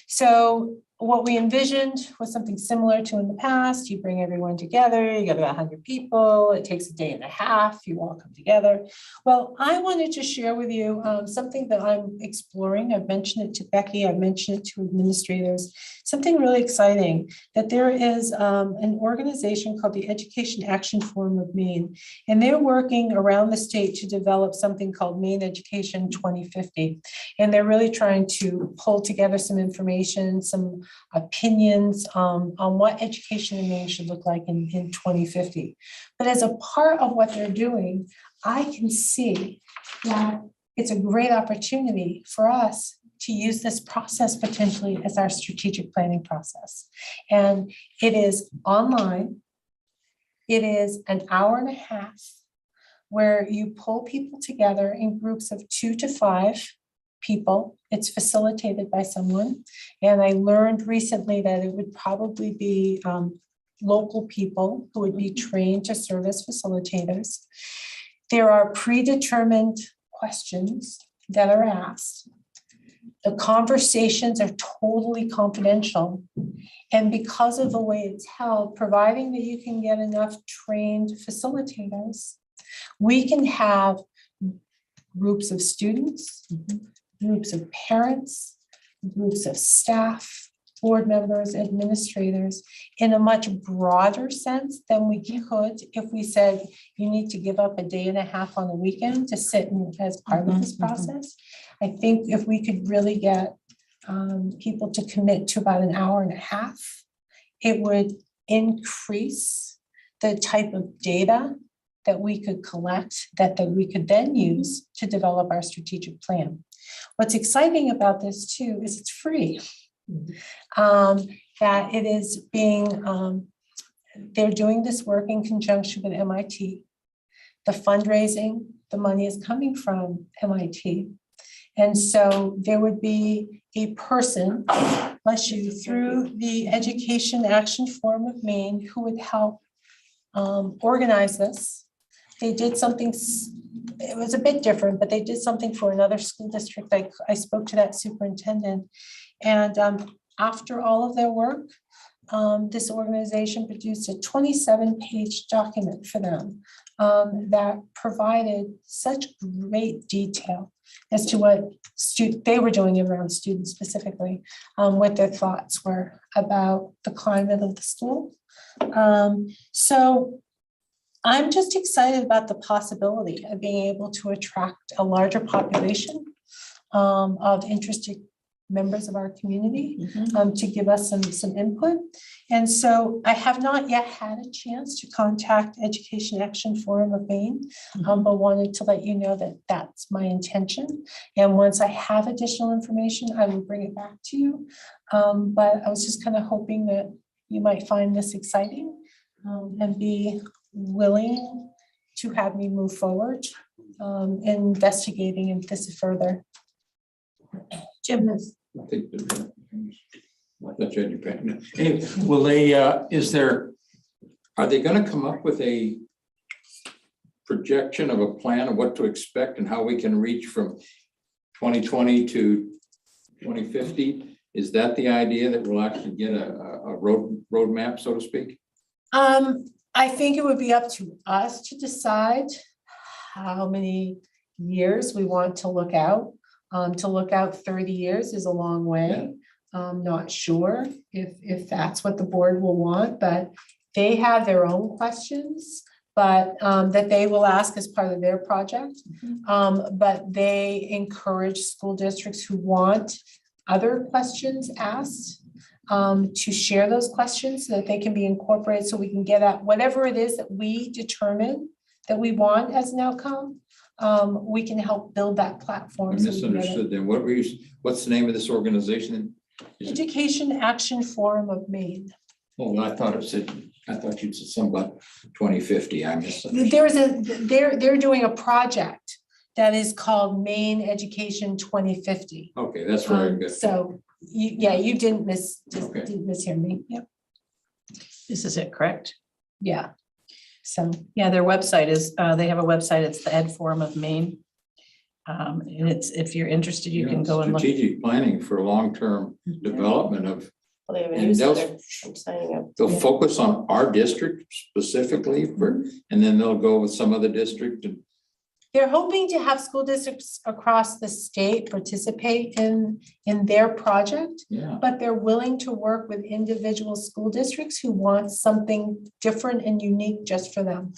So what we envisioned was something similar to in the past. You bring everyone together, you got about 100 people, it takes a day and a half, you all come together. Well, I wanted to share with you something that I'm exploring. I've mentioned it to Becky, I've mentioned it to administrators, something really exciting, that there is an organization called the Education Action Forum of Maine, and they're working around the state to develop something called Maine Education 2050. And they're really trying to pull together some information, some opinions on what education in Maine should look like in 2050. But as a part of what they're doing, I can see that it's a great opportunity for us to use this process potentially as our strategic planning process. And it is online. It is an hour and a half where you pull people together in groups of 2 to 5 people. It's facilitated by someone. And I learned recently that it would probably be local people who would be trained to serve as facilitators. There are predetermined questions that are asked. The conversations are totally confidential. And because of the way it's held, providing that you can get enough trained facilitators, we can have groups of students, groups of parents, groups of staff, board members, administrators, in a much broader sense than we could if we said, you need to give up a day and a half on the weekend to sit in as part of this process. I think if we could really get people to commit to about an hour and a half, it would increase the type of data that we could collect, that we could then use to develop our strategic plan. What's exciting about this too is it's free. That it is being, they're doing this work in conjunction with MIT. The fundraising, the money is coming from MIT. And so there would be a person, bless you, through the Education Action Forum of Maine who would help organize this. They did something, it was a bit different, but they did something for another school district. I spoke to that superintendent. And after all of their work, this organization produced a 27-page document for them that provided such great detail as to what they were doing around students specifically, what their thoughts were about the climate of the school. So I'm just excited about the possibility of being able to attract a larger population of interested members of our community to give us some input. And so I have not yet had a chance to contact Education Action Forum of Maine, but wanted to let you know that that's my intention. And once I have additional information, I will bring it back to you. But I was just kind of hoping that you might find this exciting and be willing to have me move forward investigating this further. Jim has. I think that- that's your independent. Anyway, will they, are they gonna come up with a projection of a plan of what to expect and how we can reach from 2020 to 2050? Is that the idea, that we'll actually get a roadmap, so to speak? I think it would be up to us to decide how many years we want to look out. To look out 30 years is a long way. I'm not sure if that's what the board will want, but they have their own questions, but that they will ask as part of their project. But they encourage school districts who want other questions asked to share those questions so that they can be incorporated, so we can get at whatever it is that we determine that we want as an outcome. We can help build that platform. I misunderstood then. What's the name of this organization? Education Action Forum of Maine. Oh, I thought you said something about 2050. I missed it. They're doing a project that is called Maine Education 2050. Okay, that's very good. So you didn't Okay. mishear me. Yep. This is it, correct? Yeah. So Yeah, their website is, they have a website, it's the Ed Forum of Maine. And it's, if you're interested, you can go and look. Strategic planning for long-term development of, Well, they have a and newsletter. I'm signing up. they'll focus on our district specifically for, and then they'll go with some other district and they're hoping to have school districts across the state participate in their project, yeah. but they're willing to work with individual school districts who want something different and unique just for them,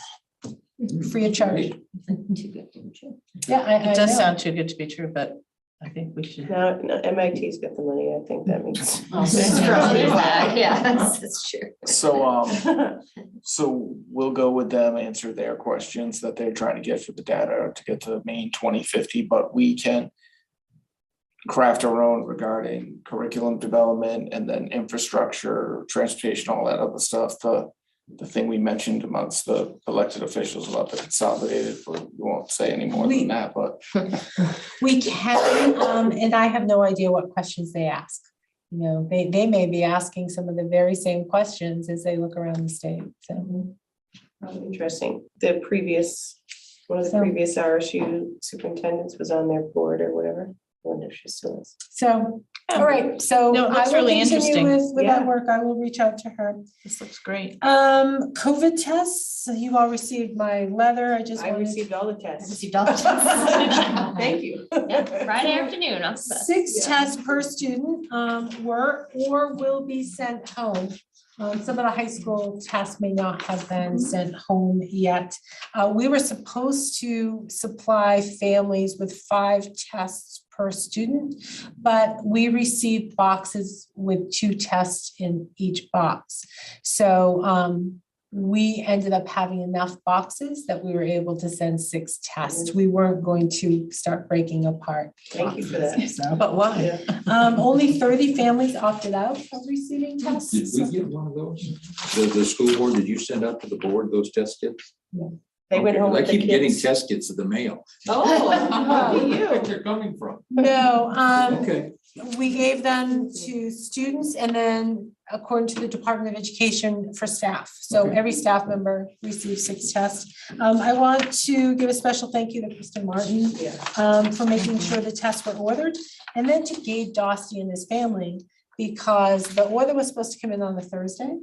free of charge. Too good to be true. Yeah, I It does know. sound too good to be true, but I think we should. No, MIT's got the money. I think that means. Yes, it's true. So we'll go with them, answer their questions that they're trying to get for the data to get to Maine 2050, but we can craft our own regarding curriculum development and then infrastructure, transportation, all that other stuff. The thing we mentioned amongst the elected officials about the consolidated, we won't say any more than that, but We can, and I have no idea what questions they ask. You know, they may be asking some of the very same questions as they look around the state, so. Interesting. The previous, one of the So- previous RSU superintendents was on their board or whatever. I wonder if she still is. So, all right, so No, it looks I will really continue interesting. with that Yeah. work. I will reach out to her. This looks great. COVID tests, you all received my letter. I just I wanted received all the tests. Received all the tests. Thank you. Friday afternoon, I'll set. 6 tests per student were or will be sent home. Some of the high school tests may not have been sent home yet. We were supposed to supply families with 5 tests per student, but we received boxes with 2 tests in each box. So we ended up having enough boxes that we were able to send 6 tests. We weren't going to start breaking apart. Thank you for that. boxes, so. But why? Only 30 families opted out of receiving tests. Did we get one of those? The school board, did you send out to the board those test kits? They went Okay, home 'cause with I the keep getting kids. test kits in the mail. Oh, Where they're coming from. No, Okay. we gave them to students and then according to the Department of Education for staff. So Okay. every staff member received 6 tests. I want to give a special thank you to Kristen Martin for making sure the tests were ordered. And then to Gabe Dostie and his family, because the order was supposed to come in on the Thursday.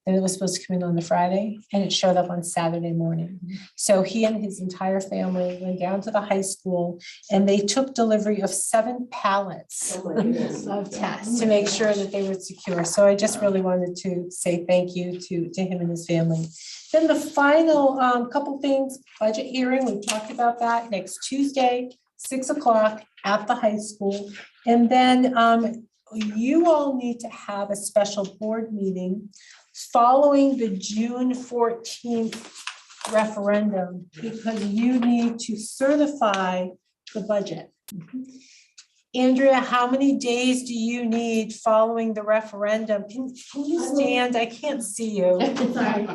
And it was supposed to come in on the Friday, and it showed up on Saturday morning. So he and his entire family went down to the high school and they took delivery of 7 pallets Oh, my goodness. of tests to make sure that they were secure. So I just really wanted to say thank you to him and his family. Then the final couple things, budget hearing, we talked about that next Tuesday, 6 o'clock at the high school. And then you all need to have a special board meeting following the June 14th referendum, because you need to certify the budget. Andrea, how many days do you need following the referendum? Can you stand? I can't see you. Sorry,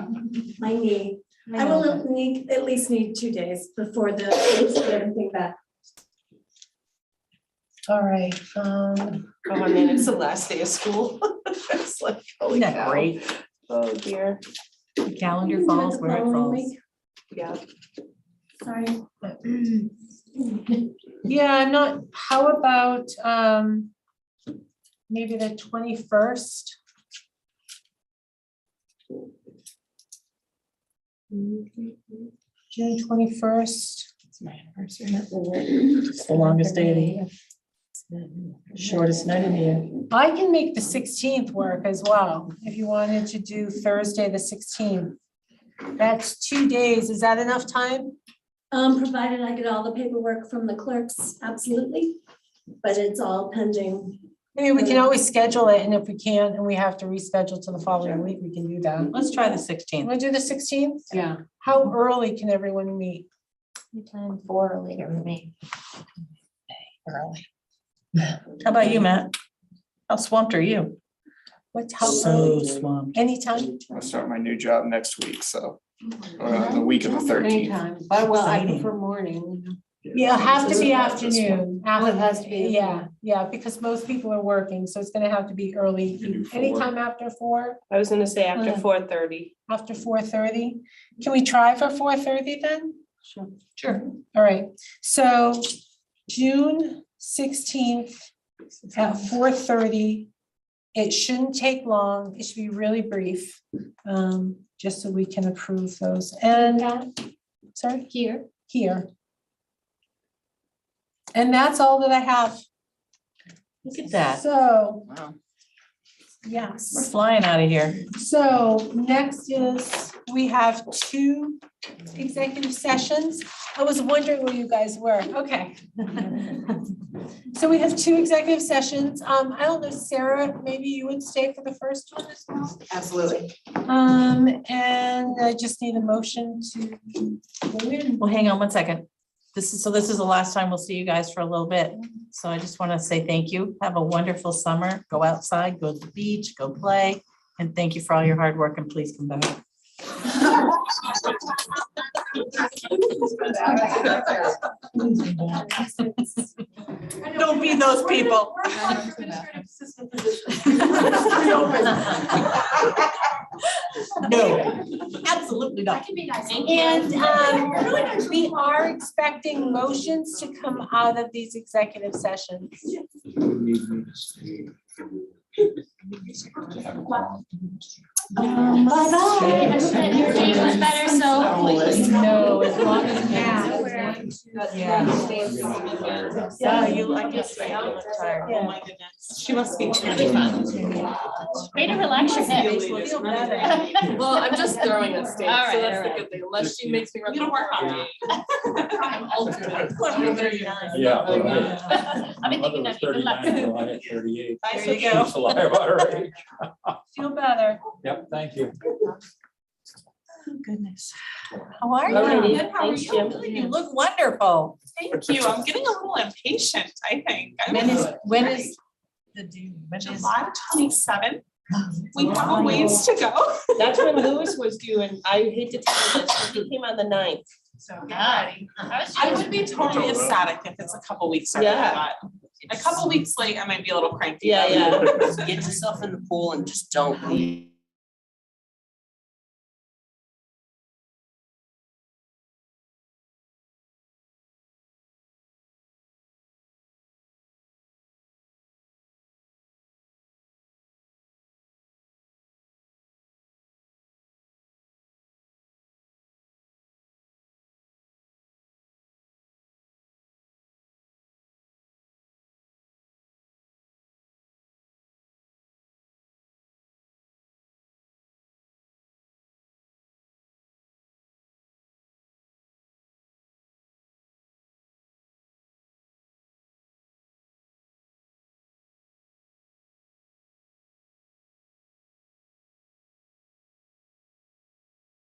my knee. I will at least need 2 days before the, everything back. All right. Oh, and then it's the last day of school. It's like, holy Isn't that cow. great? Oh, dear. The calendar falls where it falls. Yeah. Sorry. Yeah, I'm not, how about maybe the 21st? June 21st. It's my anniversary. It's the longest day of the year. Shortest night of the year. I can make the 16th work as well, if you wanted to do Thursday, the 16th. That's 2 days. Is that enough time? Provided I get all the paperwork from the clerks, absolutely. But it's all pending. I mean, we can always schedule it, and if we can't, and we have to reschedule to the following week, we can do that. Let's try the 16th. Want to do the 16th? Yeah. How early can everyone meet? Anytime 4 or later for me. Early. How about you, Matt? How swamped are you? how So early? swamped. Anytime? I start my new job next week, so the week of the 13th. Anytime, but well, I Exciting. prefer morning. Yeah, it'll have to This be one. afternoon. Oh, it has to be. Yeah, because most people are working, so it's gonna have to be early. You can do 4. Anytime after 4, I was gonna say after Uh. 4:30. after 4:30. Can we try for 4:30 then? Sure. All right, so June 16th at 4:30. It shouldn't take long. It should be really brief, just so we can approve those. And, sorry, Here. here. And that's all that I have. Look at that. So, Wow. We're yes. flying out of here. So next is, we have 2 executive sessions. I was wondering where you guys were. Okay. So we have 2 executive sessions. I don't know, Sarah, maybe you would stay for the first one as well? Absolutely. And I just need a motion to go in. Well, hang on one second. This is the last time we'll see you guys for a little bit. So I just want to say thank you. Have a wonderful summer. Go outside, go to the beach, go play. And thank you for all your hard work and please come back. Don't be those people. No, absolutely not. And we are expecting motions to come out of these executive sessions. Bye-bye. I hope that your day was better, so. No, as long as Yeah, you like it. Yeah. Oh my goodness. She must be Really fun. Way to relax your hips. Feel better. Well, I'm just throwing a stake, All so right, that's all the right. good thing, unless she makes me run. You don't work on me. I'm alternate. Yeah. I've been thinking of you. Good luck. 38. There you go. She's a lie about her age. Feel better. Yep, thank you. Oh, goodness. How are Alrighty, you? thanks, Jim. You look wonderful. Thank you. I'm getting a little impatient, I think. When is the due? When is? July 27th. We have a ways to go. That's when Lewis was due, and I hate to tell you this, but he came on the 9th. So get ready. I would be totally ecstatic if it's a couple weeks early, Yeah. but a couple weeks late, I might be a little cranky. Yeah, yeah. Get yourself in the pool and just don't leave.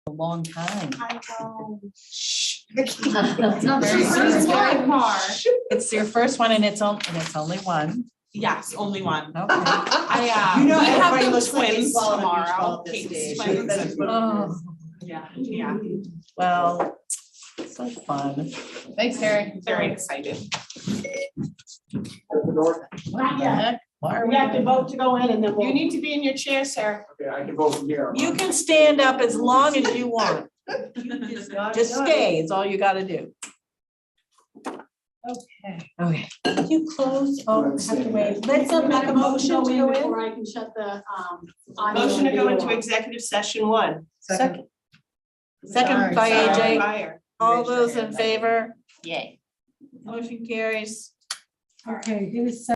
A long time. I know. It's your first one and it's only one. Yes, only one. Okay. I, You know, we have everybody the looks like twins it's swallowed a beach ball tomorrow. at this Kate's stage. twins, and- Oh, Yeah, well, so fun. Thanks, Terry. very excited. What the heck? Why are We have to vote to go in and then You we'll. need to be in your chair, Sarah. Okay, I can vote from here. You can stand up as long as you want. Just stay, it's all you gotta do. Okay. Okay. You close, oh, I have to wait. Let's make a motion to go in. Before I can shut the, audio Motion to go video into off. executive session 1. Second by AJ. Fire. All those in favor? Yay. Motion carries. Okay, it is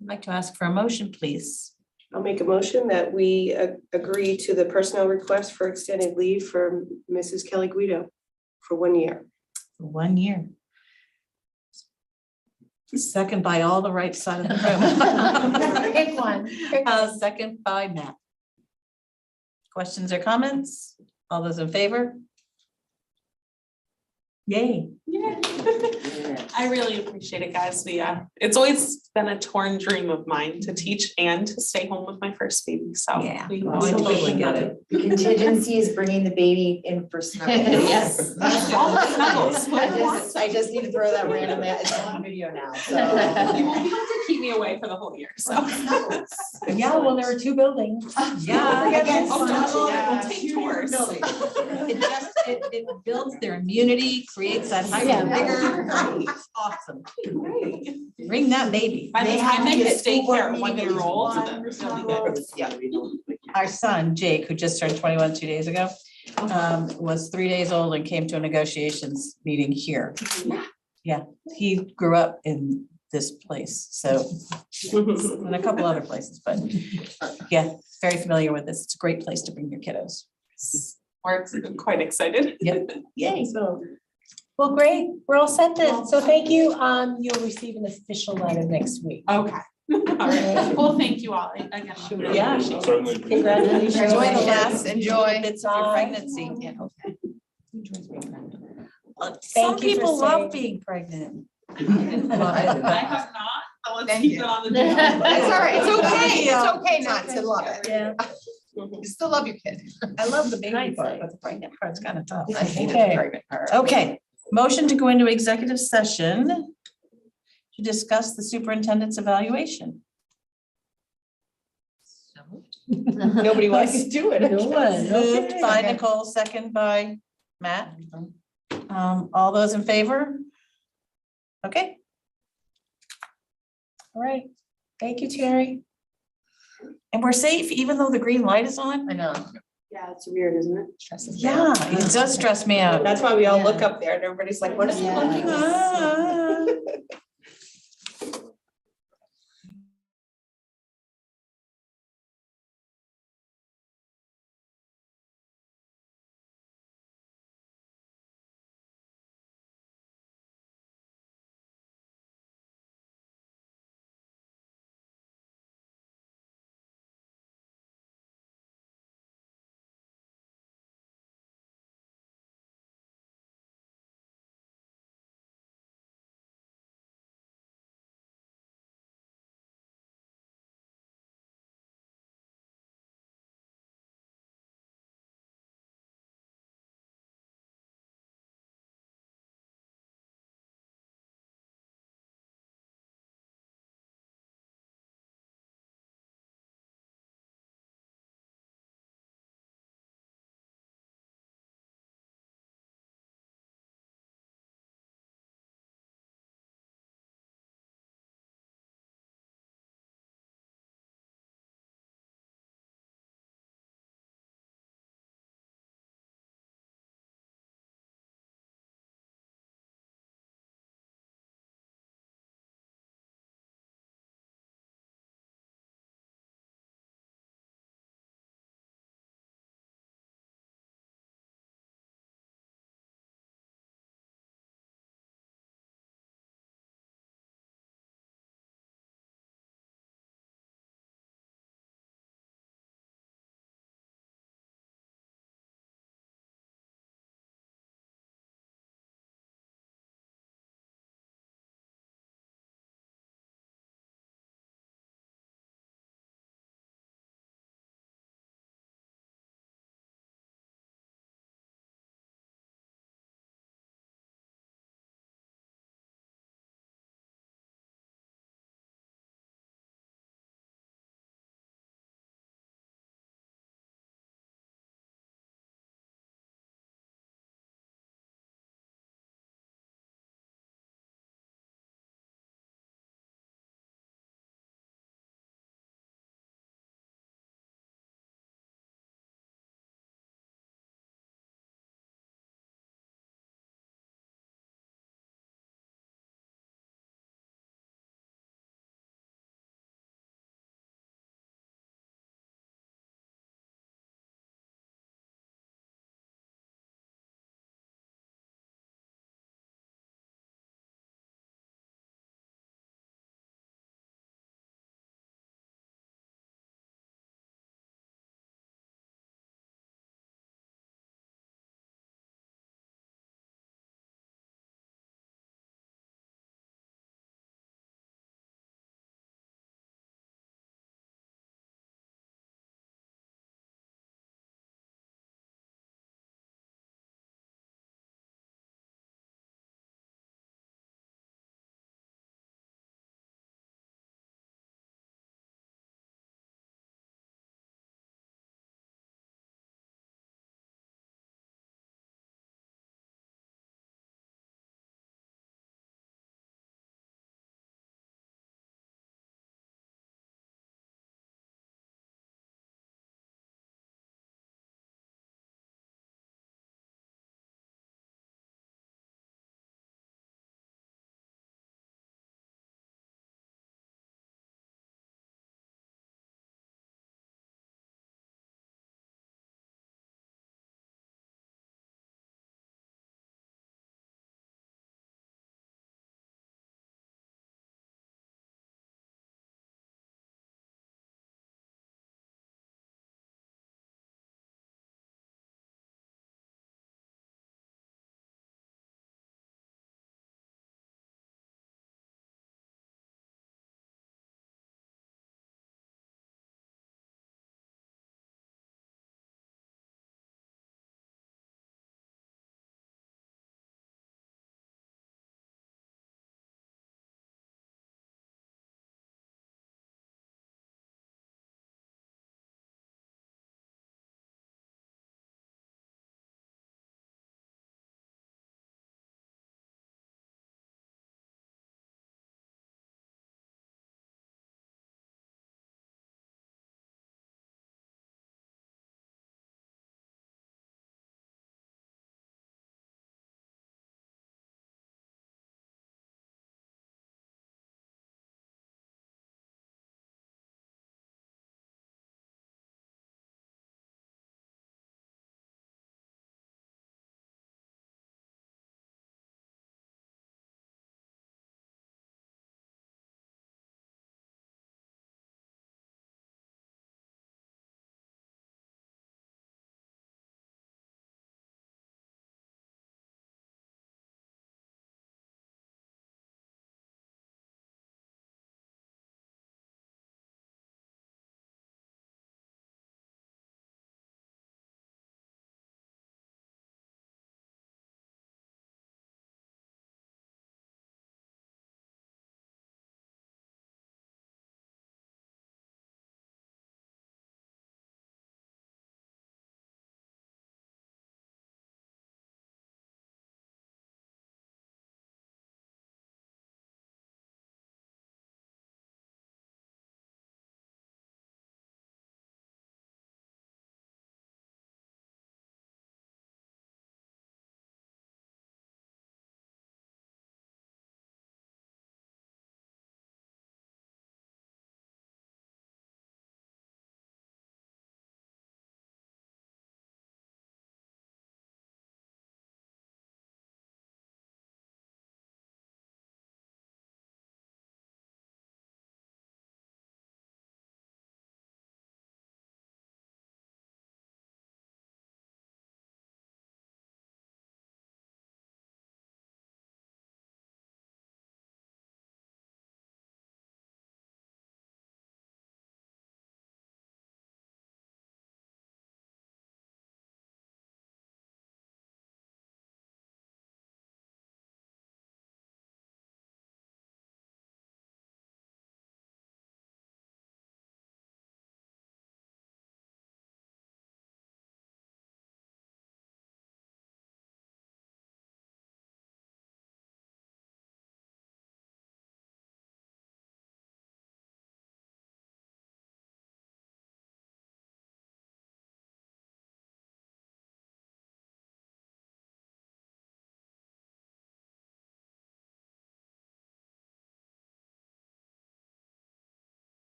I'd like to ask for a motion, please. I'll make a motion that we agree to the personnel request for extended leave for Mrs. Kelly Guido for 1 year. For 1 year. Second by all the right side of the room. Pick one. Second by Matt. Questions or comments? All those in favor? Yay. I really appreciate it, guys. It's always been a torn dream of mine to teach and to stay home with my first baby, so. Yeah. we Oh, I totally get it. The contingency is bringing the baby in for snuggles. Yes. All the snuggles. I just need to throw that random, it's on video now, so. You won't be able to keep me away for the whole year, so. Yeah, well, there are 2 buildings. Yeah. We'll take tours. It builds their immunity, creates that hyper vigor. Awesome. Bring that baby. By the They time have they to get get school board daycare at 1 meeting year old, at then least they'll be good. Yeah. Our son, Jake, who just turned 21 2 days ago, was 3 days old and came to a negotiations meeting here. Yeah, he grew up in this place, so, and a couple other places, but yeah, very familiar with this. It's a great place to bring your kiddos. We're quite excited. Yep. Yay. Well, great. We're all set then. So thank you. You'll receive an official letter next week. Okay. All right. Well, thank you all again. Yeah. Appreciate it. Certainly. Congratulations. Enjoy the Yes, last enjoy. bits of your Bye. pregnancy. Yeah, okay. Some Thank you for people love saying- being pregnant. I have not, but let's Thank keep you. it on the. That's all right. It's okay. It's okay not to love it. Yeah, You still love your kid. I love the baby part, but the pregnant part's kind of tough. I hated Okay. the pregnant part. Okay, motion to go into executive session to discuss the superintendent's evaluation. Nobody wants to do it. Moved by Nicole, second by Matt. All those in favor? Okay, All right. Thank you, Terry. and we're safe even though the green light is on? I know. Yeah, it's weird, isn't it? Yeah, it does stress me out. That's why we all look up there and everybody's like, what is it looking? Ah.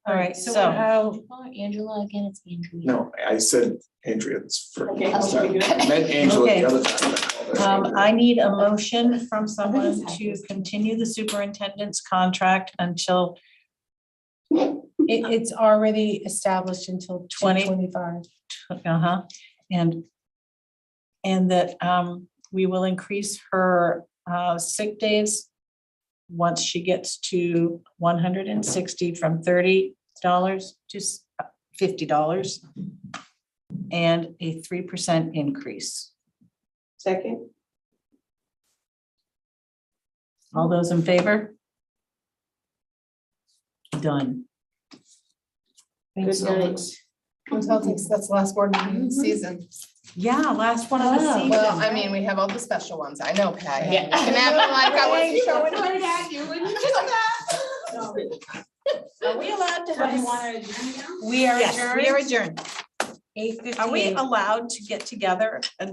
All right, So so how, Angela again, it's Andrea. No, I said Andrea's for. Okay. I meant Angela Okay. the other time. I need a motion from someone to continue the superintendent's contract until it's already established until 20. 2025. And that we will increase her sick days once she gets to 160 from $30 to $50 and a 3% increase. Second, All those in favor? Done. good night. That's the last board meeting of the season. Yeah, last one of the season. Well, I mean, we have all the special ones. I know, Patty. Yeah. You can have it like I was Showing right at you and you just that. Are we allowed to So you have? wanna adjourn now? We are Yes, we are adjourned. adjourned. 8:58. Are we allowed to get together